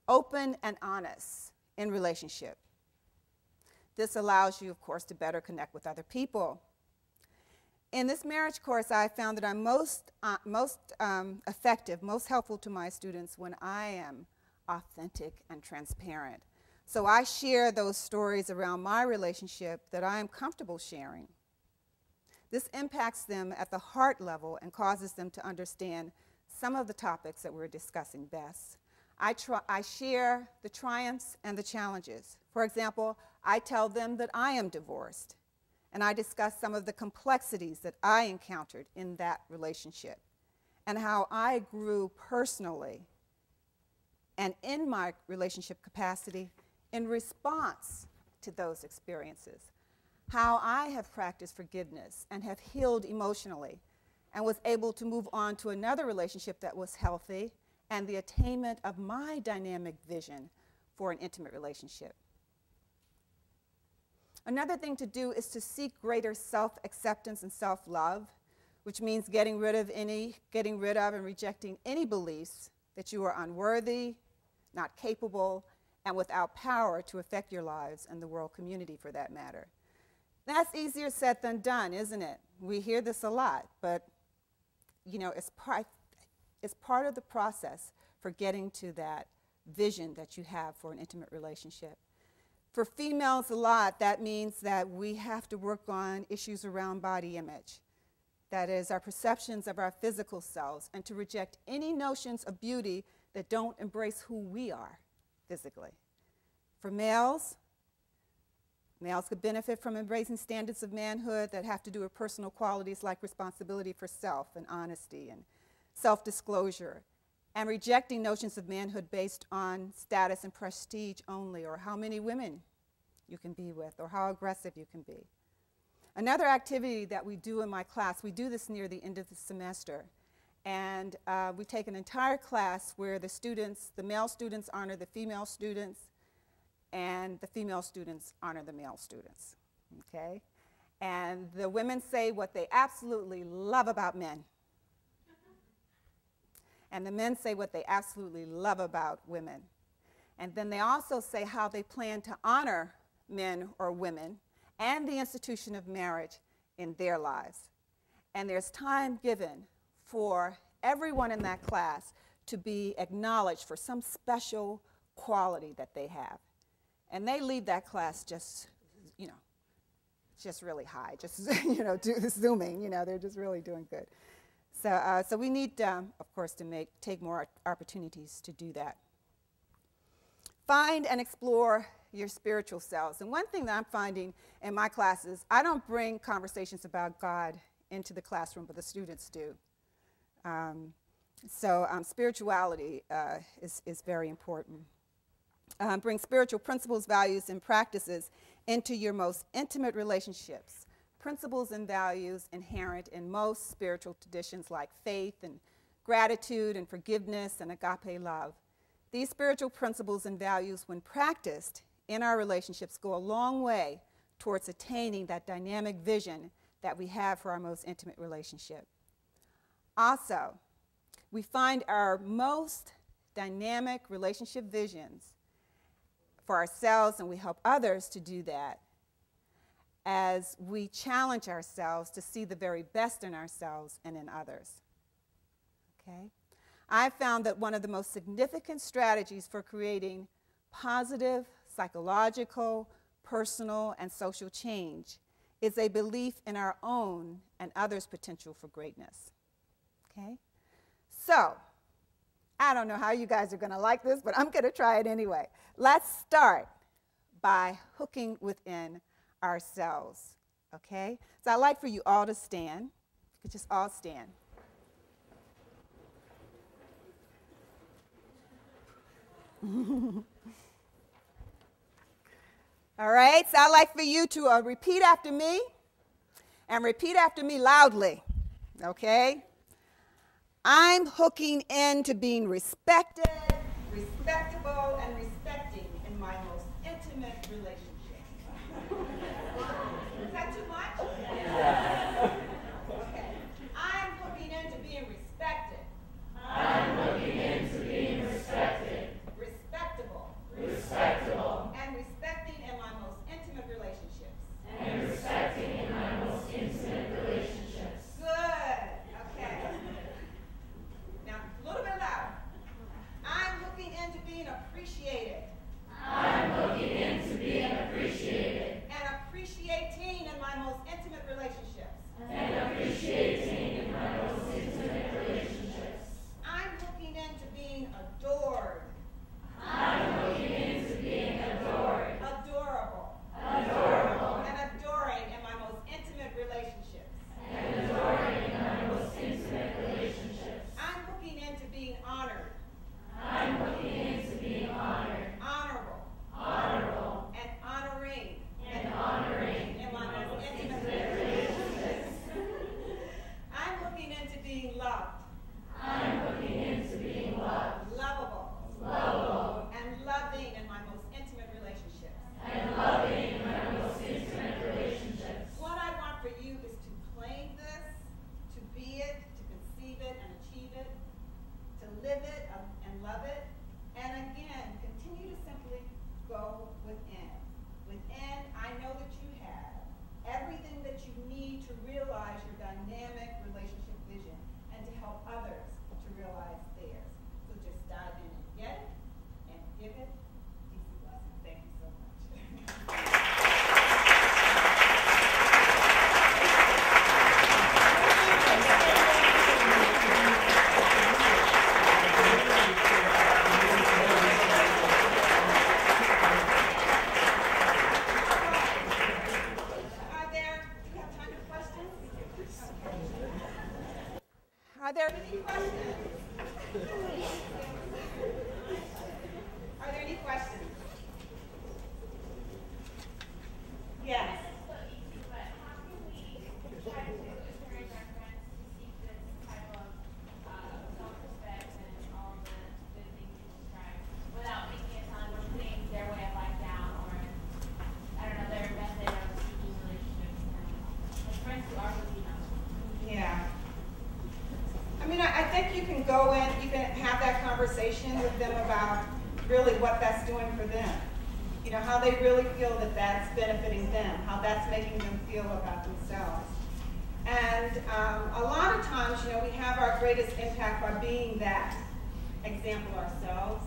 open and honest in relationship. This allows you, of course, to better connect with other people. In this marriage course, I found that I'm most effective, most helpful to my students when I am authentic and transparent. So I share those stories around my relationship that I am comfortable sharing. This impacts them at the heart level and causes them to understand some of the topics that we're discussing best. I share the triumphs and the challenges. For example, I tell them that I am divorced, and I discuss some of the complexities that I encountered in that relationship and how I grew personally and in my relationship capacity in response to those experiences, how I have practiced forgiveness and have healed emotionally and was able to move on to another relationship that was healthy and the attainment of my dynamic vision for an intimate relationship. Another thing to do is to seek greater self-acceptance and self-love, which means getting rid of and rejecting any beliefs that you are unworthy, not capable, and without power to affect your lives and the world community for that matter. That's easier said than done, isn't it? We hear this a lot, but you know, it's part of the process for getting to that vision that you have for an intimate relationship. For females a lot, that means that we have to work on issues around body image. That is, our perceptions of our physical selves, and to reject any notions of beauty that don't embrace who we are physically. For males could benefit from embracing standards of manhood that have to do with personal qualities like responsibility for self and honesty and self-disclosure, and rejecting notions of manhood based on status and prestige only, or how many women you can be with, or how aggressive you can be. Another activity that we do in my class, we do this near the end of the semester, and we take an entire class where the male students honor the female students, and the female students honor the male students, okay? And the women say what they absolutely love about men. And the men say what they absolutely love about women. And then they also say how they plan to honor men or women and the institution of marriage in their lives. And there's time given for everyone in that class to be acknowledged for some special quality that they have. And they leave that class just, you know, just really high, just, you know, zooming, you know, they're just really doing good. So we need, of course, to take more opportunities to do that. Find and explore your spiritual selves. And one thing that I'm finding in my classes, I don't bring conversations about God into the classroom, but the students do. Spirituality is very important. Bring spiritual principles, values, and practices into your most intimate relationships. Principles and values inherent in most spiritual traditions like faith and gratitude and forgiveness and agape love. These spiritual principles and values, when practiced in our relationships, go a long way towards attaining that dynamic vision that we have for our most intimate relationship. Also, we find our most dynamic relationship visions for ourselves, and we help others to do that as we challenge ourselves to see the very best in ourselves and in others. Okay? I found that one of the most significant strategies for creating positive psychological, personal, and social change is a belief in our own and others' potential for greatness. Okay? So, I don't know how you guys are going to like this, but I'm going to try it anyway. Let's start by hooking within ourselves. Okay? So I'd like for you all to stand. You could just all stand. All right, so I'd like for you to repeat after me, and repeat after me loudly, okay? I'm hooking into being respected, respectable, and respecting in my most intimate relationship. Is that too much? Okay. I'm hooking into being respected. I'm looking into being respected, Respectable. respectable, And respecting in my most intimate relationships. and respecting in my most intimate relationships. Good. Okay. Now, a little bit louder. I'm looking into being appreciated. I'm looking into being appreciated, And appreciating in my most intimate relationships. and appreciating in my most intimate relationships. I'm looking into being adored. I'm looking into being adored, Adorable. adorable, And adoring in my most intimate relationships. and adoring in my most intimate relationships. I'm looking into being honored. I'm looking into being honored, Honorable. honorable, And honoring and honoring in my most intimate relationships. I'm looking into being loved. I'm looking into being loved, Lovable. lovable, And loving in my most intimate relationships. and loving in my most intimate relationships. What I want for you is to claim this, to be it, to conceive it and achieve it, to live it and love it. And again, continue to simply go within. Within, I know that you have everything that you need to realize your dynamic relationship vision and to help others to realize theirs. So just dive in and get it and give it. Peace and blessings. Thank you so much. Do you have time for questions? Are there any questions? Are there any questions? Yes. But how can we try to encourage our friends to seek this type of self-respect and all the good things you described without making it sound like we're putting their way of life down or, I don't know, their method of seeking relationships and friends who are really young? Yeah. I mean, I think you can go in, you can have that conversation with them about really what that's doing for them. You know, how they really feel that that's benefiting them, how that's making them feel about themselves. And a lot of times, you know, we have our greatest impact by being that example ourselves.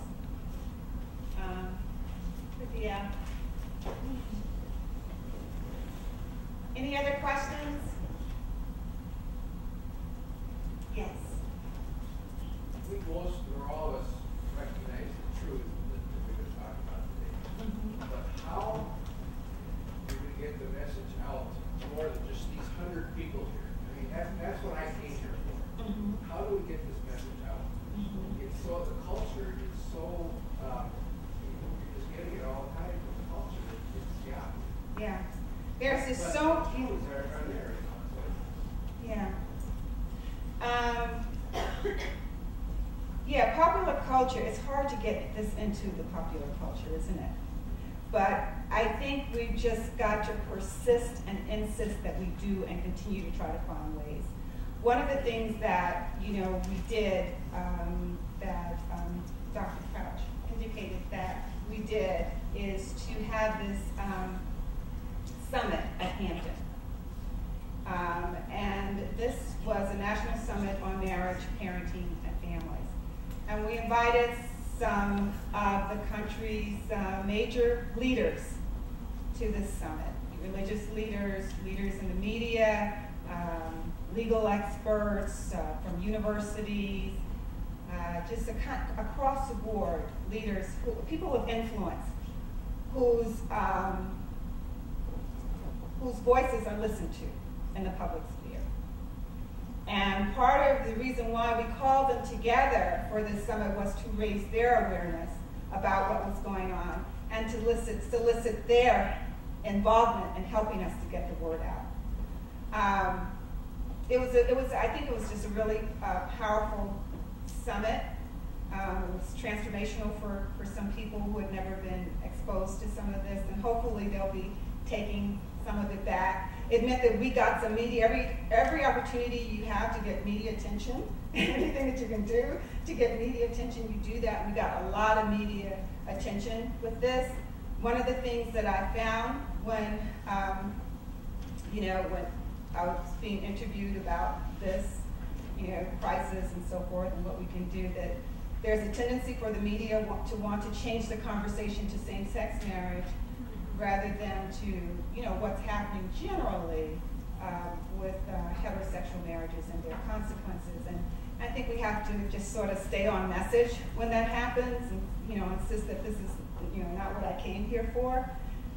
Yeah. Any other questions? Yes. I think most or all of us recognize the truth that we've been talking about today. But how do we get the message out to more than just these 100 people here? I mean, that's what I came here for. How do we get this message out? It's so, the culture is so, you're just getting it all the time from the culture. It's, yeah. Yeah. There's just But so the tools are there. Yeah. Yeah, popular culture, it's hard to get this into the popular culture, isn't it? But I think we've just got to persist and insist that we do and continue to try to find ways. One of the things that, we did, that Dr. Crouch indicated that we did is to have this summit at Hampton. And this was a national summit on marriage, parenting, and families. And we invited some of the country's major leaders to this summit. Religious leaders, leaders in the media, legal experts from universities, just across the board, leaders, people of influence, whose voices are listened to in the public sphere. And part of the reason why we called them together for this summit was to raise their awareness about what was going on and to solicit their involvement in helping us to get the word out. I think it was just a really powerful summit. It was transformational for some people who had never been exposed to some of this, and hopefully they'll be taking some of it back. It meant that we got some media, every opportunity you have to get media attention, anything that you can do to get media attention, you do that. We got a lot of media attention with this. One of the things that I found when when I was being interviewed about this, crisis and so forth and what we can do, that there's a tendency for the media to want to change the conversation to same-sex marriage rather than to, what's happening generally with heterosexual marriages and their consequences. And I think we have to just sort of stay on message when that happens and, insist that this is, not what I came here for.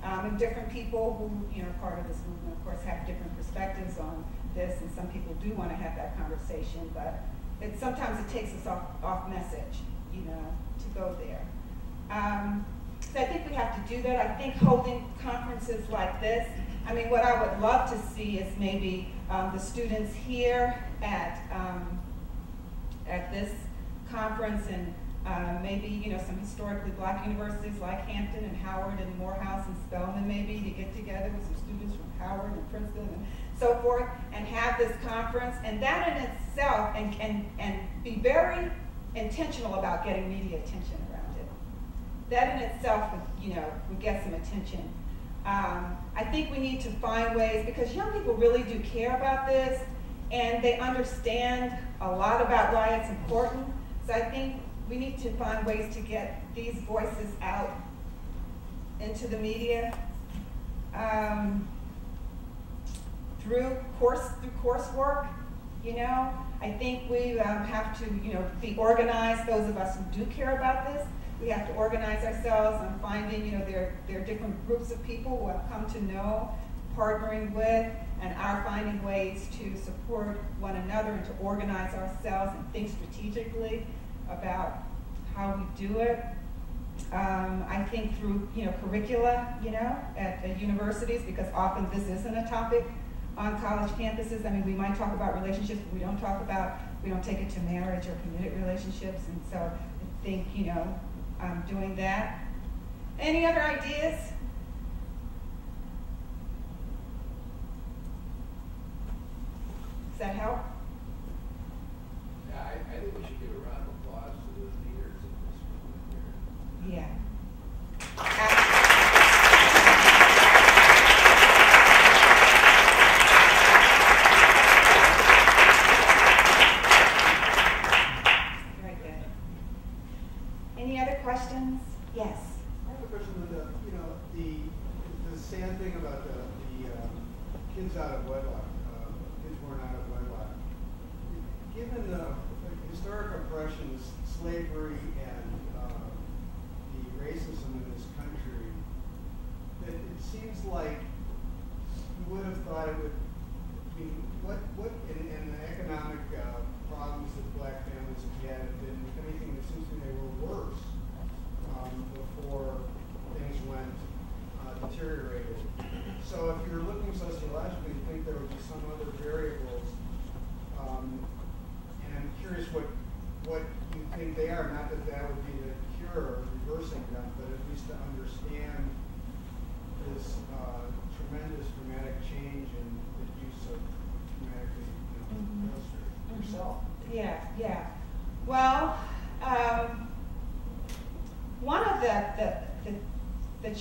And different people who, are part of this movement, of course, have different perspectives on this, and some people do want to have that conversation, but sometimes it takes us off message, to go there. So I think we have to do that. I think holding conferences like this, what I would love to see is maybe the students here at this conference and maybe, some historically black universities like Hampton and Howard and Morehouse and Spelman maybe to get together with some students from Howard and Princeton and so forth and have this conference, and that in itself, and be very intentional about getting media attention around it. That in itself would get some attention. I think we need to find ways, because young people really do care about this and they understand a lot about why it's important. So I think we need to find ways to get these voices out into the media through coursework. I think we have to be organized. Those of us who do care about this, we have to organize ourselves on finding there are different groups of people who have come to know, partnering with, and are finding ways to support one another and to organize ourselves and think strategically about how we do it. I think through curricula, at the universities, because often this isn't a topic on college campuses. We might talk about relationships, but we don't take it to marriage or committed relationships, and so I think doing that. Any other ideas? Does that help? Yeah, I think we should give a round of applause to the leaders of this movement here. Yeah. Very good. Any other questions? Yes. I have a question, Linda.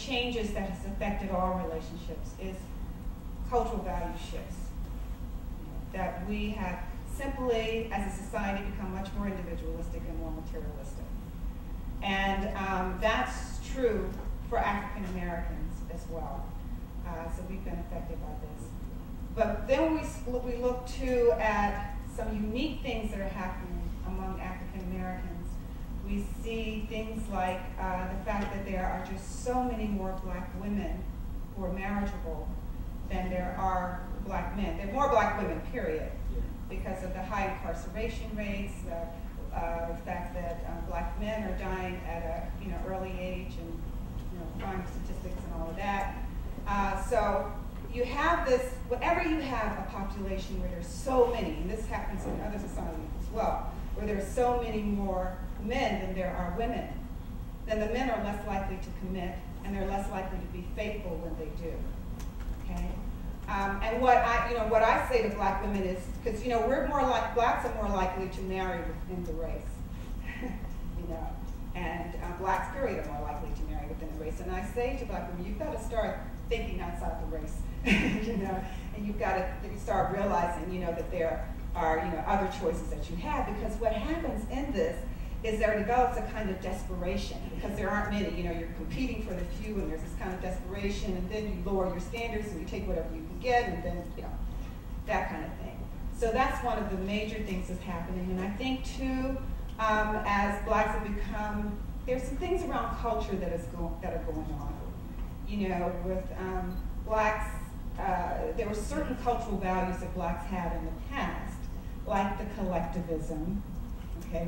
changes that has affected all relationships is cultural value shifts. That we have simply, as a society, become much more individualistic and more materialistic. And that's true for African Americans as well. So we've been affected by this. But then we look too at some unique things that are happening among African Americans. We see things like the fact that there are just so many more black women who are marriageable than there are black men. There are more black women, period, because of the high incarceration rates, the fact that black men are dying at a early age, and crime statistics and all of that. So you have this, whenever you have a population where there's so many, and this happens in other societies as well, where there's so many more men than there are women, then the men are less likely to commit, and they're less likely to be faithful when they do. Okay, and what I say to black women is, because blacks are more likely to marry within the race, and blacks period are more likely to marry within the race. And I say to black women, you've got to start thinking outside the race, and you've got to start realizing, that there are other choices that you have, because what happens in this is there develops a kind of desperation, because there aren't many, you're competing for the few, and there's this kind of desperation, and then you lower your standards and you take whatever you can get, and then, that kind of thing. So that's one of the major things that's happening. And I think too, as blacks have become, there's some things around culture that are going on. With blacks, there were certain cultural values that blacks had in the past, like the collectivism,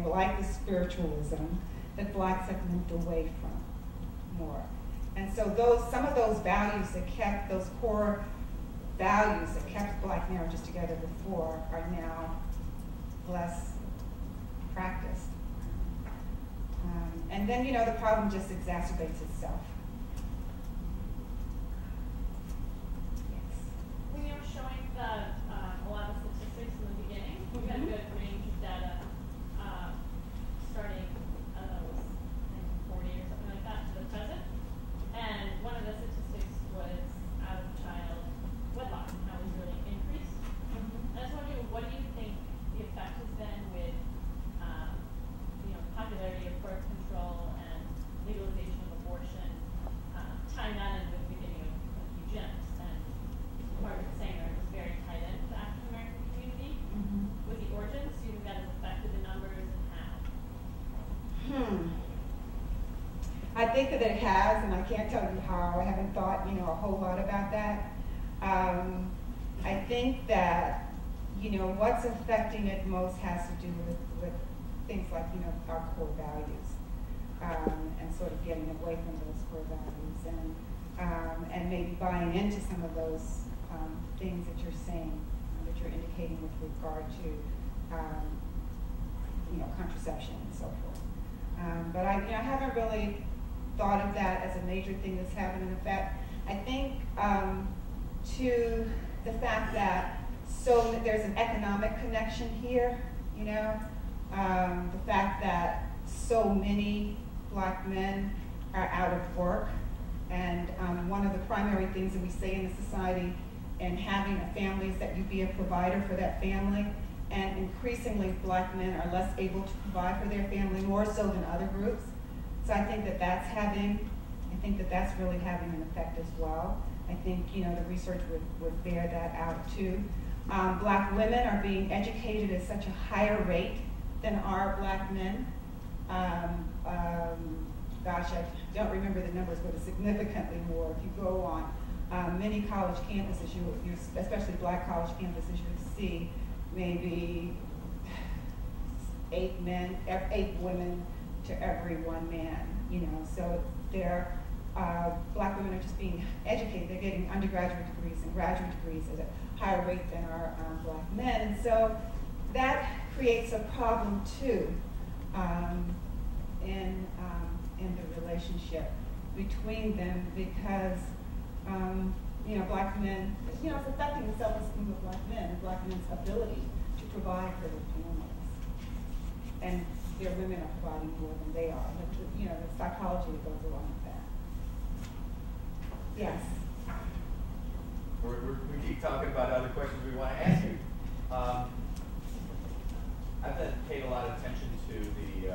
like the spiritualism, that blacks have moved away from more. And so some of those values that kept, those core values that kept black marriages together before, are now less practiced. And then, the problem just exacerbates itself. Yes. When you were showing a lot of statistics in the beginning, we had a good range of data starting, I don't know, it was 40 or something like that to the present. And one of the statistics was out of child wedlock, and how it was really increased. And I was wondering, what do you think the effect has been with popularity of birth control and legalization of abortion, tying that into the beginning of eugenics, and Margaret Sanger was very tied into the African American community with the origins. Do you think that has affected the numbers, and how? I think that it has, and I can't tell you how. I haven't thought, a whole lot about that. I think that, what's affecting it most has to do with things like, our core values, and sort of getting away from those core values, and maybe buying into some of those things that you're saying, that you're indicating with regard to, contraception and so forth. But I haven't really thought of that as a major thing that's happening. In fact, I think to the fact that there's an economic connection here, the fact that so many black men are out of work, and one of the primary things that we say in the society in having a family is that you be a provider for that family, and increasingly black men are less able to provide for their family, more so than other groups. So I think that that's really having an effect as well. I think, the research would bear that out too. Black women are being educated at such a higher rate than are black men. Gosh, I don't remember the numbers, but it's significantly more. If you go on many college campuses, especially black college campuses, you see maybe 8 women to every 1 man. So black women are just being educated. They're getting undergraduate degrees and graduate degrees at a higher rate than our black men. And so that creates a problem too in the relationship between them, because black men, it's affecting the self-esteem of black men and black men's ability to provide for their families. And their women are providing more than they are. The psychology that goes along with that. Yes. We keep talking about other questions we want to ask you. I've been paid a lot of attention to the,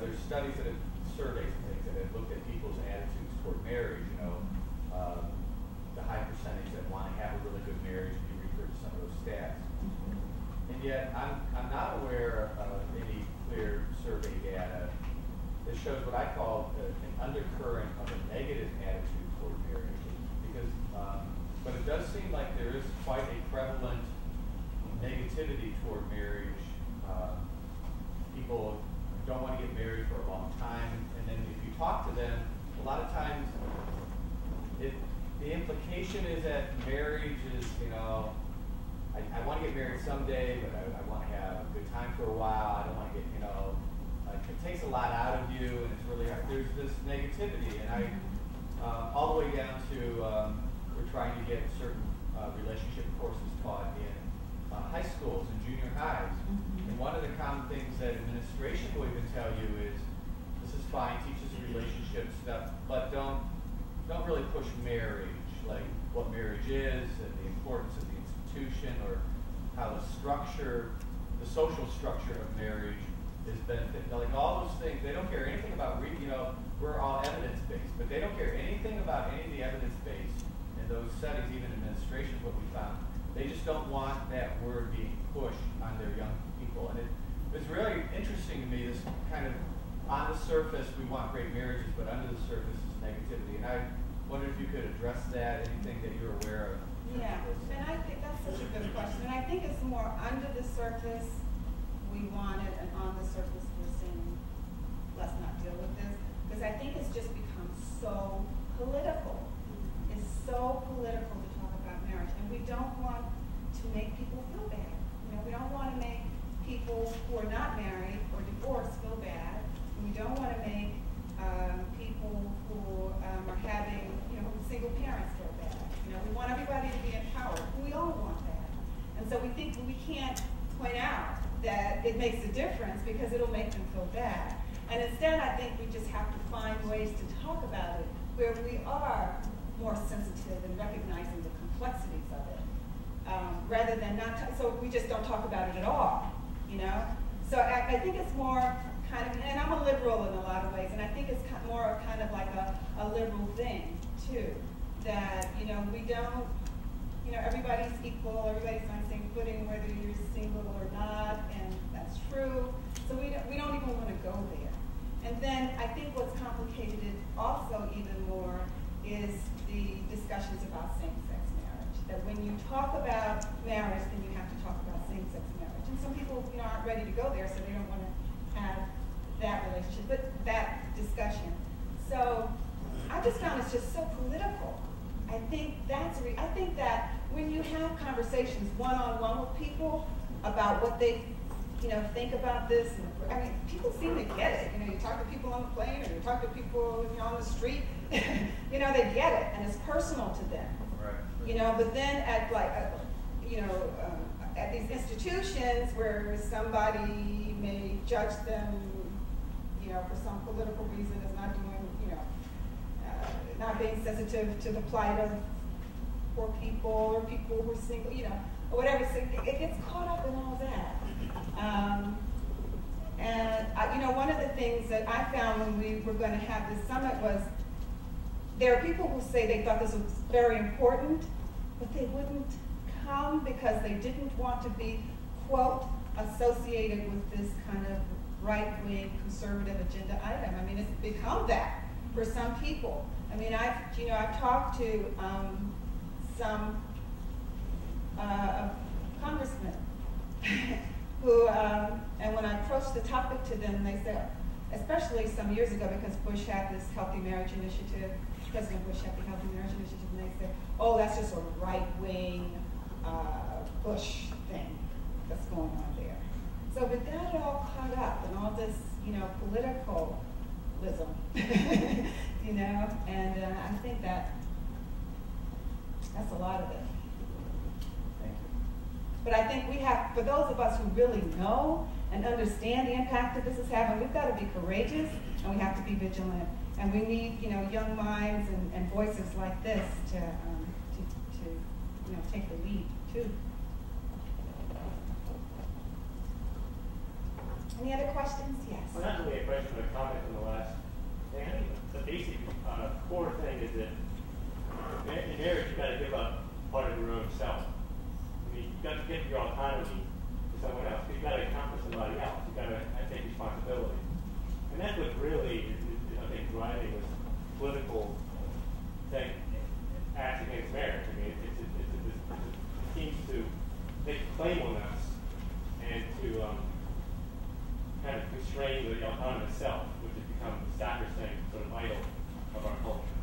there's studies that have surveys and things that have looked at people's attitudes toward marriage. The high percentage that want to have a really good marriage, and you refer to some of those stats. And yet, I'm not aware of any clear survey data that shows what I call an undercurrent of a negative attitude toward marriage. Because, but it does seem like there is quite a prevalent negativity toward marriage. People don't want to get married for a long time, and then if you talk to them, a lot of times the implication is that marriage is, I want to get married someday, but I want to have a good time for a while. I don't want to get, it takes a lot out of you, and it's really hard. There's this negativity, and all the way down to we're trying to get certain relationship courses taught in high schools and junior highs. And one of the common things that administration will even tell you is, this is fine, teach us relationship stuff, but don't really push marriage, like what marriage is and the importance of the institution, or how the social structure of marriage is benefit. Like all those things, they don't care anything about, we're all evidence-based, but they don't care anything about any of the evidence-based in those settings, even administration is what we found. They just don't want that word being pushed on their young people. And it's really interesting to me, this kind of, on the surface, we want great marriages, but under the surface is negativity. And I wonder if you could address that, anything that you're aware of. Yeah, and I think that's such a good question. And I think it's more under the surface, we want it, and on the surface, we're saying, let's not deal with this. Because I think it's just become so political. It's so political to talk about marriage. And we don't want to make people feel bad. We don't want to make people who are not married or divorced feel bad. We don't want to make people who are having, single parents feel bad. We want everybody to be empowered. We all want that. And so we think we can't point out that it makes a difference because it'll make them feel bad. And instead, I think we just have to find ways to talk about it where we are more sensitive and recognizing the complexities of it, rather than not. So we just don't talk about it at all, So I think it's more kind of, and I'm a liberal in a lot of ways, and I think it's more kind of like a liberal thing too. That we don't, everybody's equal, everybody's on the same footing, whether you're single or not, and that's true. So we don't even want to go there. And then I think what's complicated it also even more is the discussions about same-sex marriage. That when you talk about marriage, then you have to talk about same-sex marriage. And some people, aren't ready to go there, so they don't want to have that relationship, but that discussion. So I just found it's just so political. I think that when you have conversations one-on-one with people about what they, think about this, and, people seem to get it. You talk to people on the plane, or you talk to people, on the street, they get it, and it's personal to them. Right. But then at at these institutions where somebody may judge them, for some political reason as not doing, not being sensitive to the plight of poor people or people who are single, or whatever. So it gets caught up in all that. One of the things that I found when we were going to have this summit was there are people who say they thought this was very important, but they wouldn't come because they didn't want to be, quote, associated with this kind of right-wing conservative agenda item. It's become that for some people. I've talked to some congressmen who, and when I approached the topic to them, they said, especially some years ago, because Bush had this Healthy Marriage Initiative, President Bush had the Healthy Marriage Initiative, and they said, oh, that's just a right-wing Bush thing that's going on there. So with that all caught up and all this, politicalism, and I think that's a lot of it. Thank you. But I think we have, for those of us who really know and understand the impact that this is having, we've got to be courageous and we have to be vigilant And we need, you know, young minds and voices like this to you know, take the lead too. Any other questions? Yes. Well, not really a question, but a comment on the last thing. I think the basic core thing is that in marriage, you've got to give up part of your own self. I mean, you've got to give your autonomy to someone else. You've got to accomplish somebody else. You've got to take responsibility. And that's what really is I think, driving this political thing, acts against marriage. I mean, it seems to make a claim on us and to kind of constrain the autonomous self, which has become the sacrosanct sort of idol of our culture.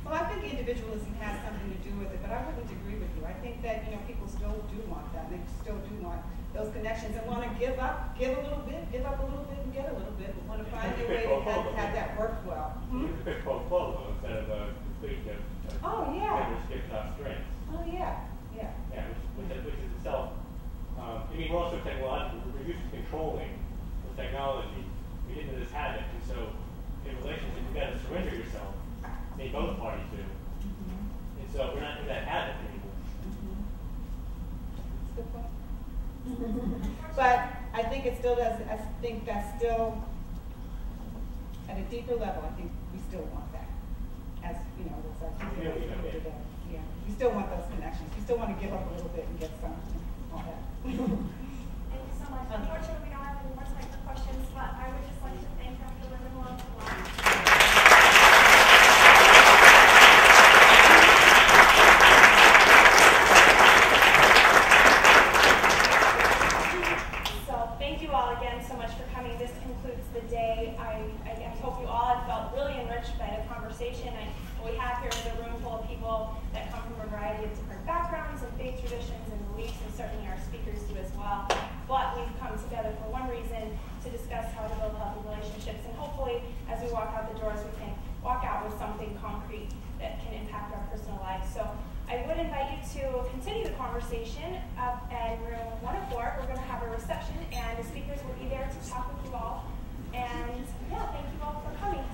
Well, I think individualism has something to do with it, but I wouldn't agree with you. I think that, you know, people still do want that. They still do want those connections and want to give up a little bit, give up a little bit, and get a little bit, but want to find a way to have that work well. It's a quid pro quo, though, instead of a complete oh, yeah. skipped off strings. Oh, yeah. Yeah. Yeah, which is itself, I mean, we're also technological. We're used to controlling with technology. We get into this habit, and so in relationships, you've got to surrender yourself. They both parties do. And so we're not in that habit anymore. That's a good point. But I think it still does, I think that's still, at a deeper level, I think we still want that. As, you know, as our today. Yeah. We still want those connections. We still want to give up a little bit and get something, all that. Thank you so much. Unfortunately, we don't have any more time for questions, but I would just like to thank Dr. Livermore for thank you all again so much for coming. This concludes the day. I hope you all have felt really enriched by the conversation. What we have here is a room full of people that come from a variety of different backgrounds and faith traditions and beliefs, and certainly our speakers do as well. But we've come together for one reason, to discuss how to build healthy relationships. And hopefully, as we walk out the doors, we can walk out with something concrete that can impact our personal lives. So I would invite you to continue the conversation up in room 104. We're going to have a reception, and the speakers will be there to talk with you all. And yeah, thank you all for coming.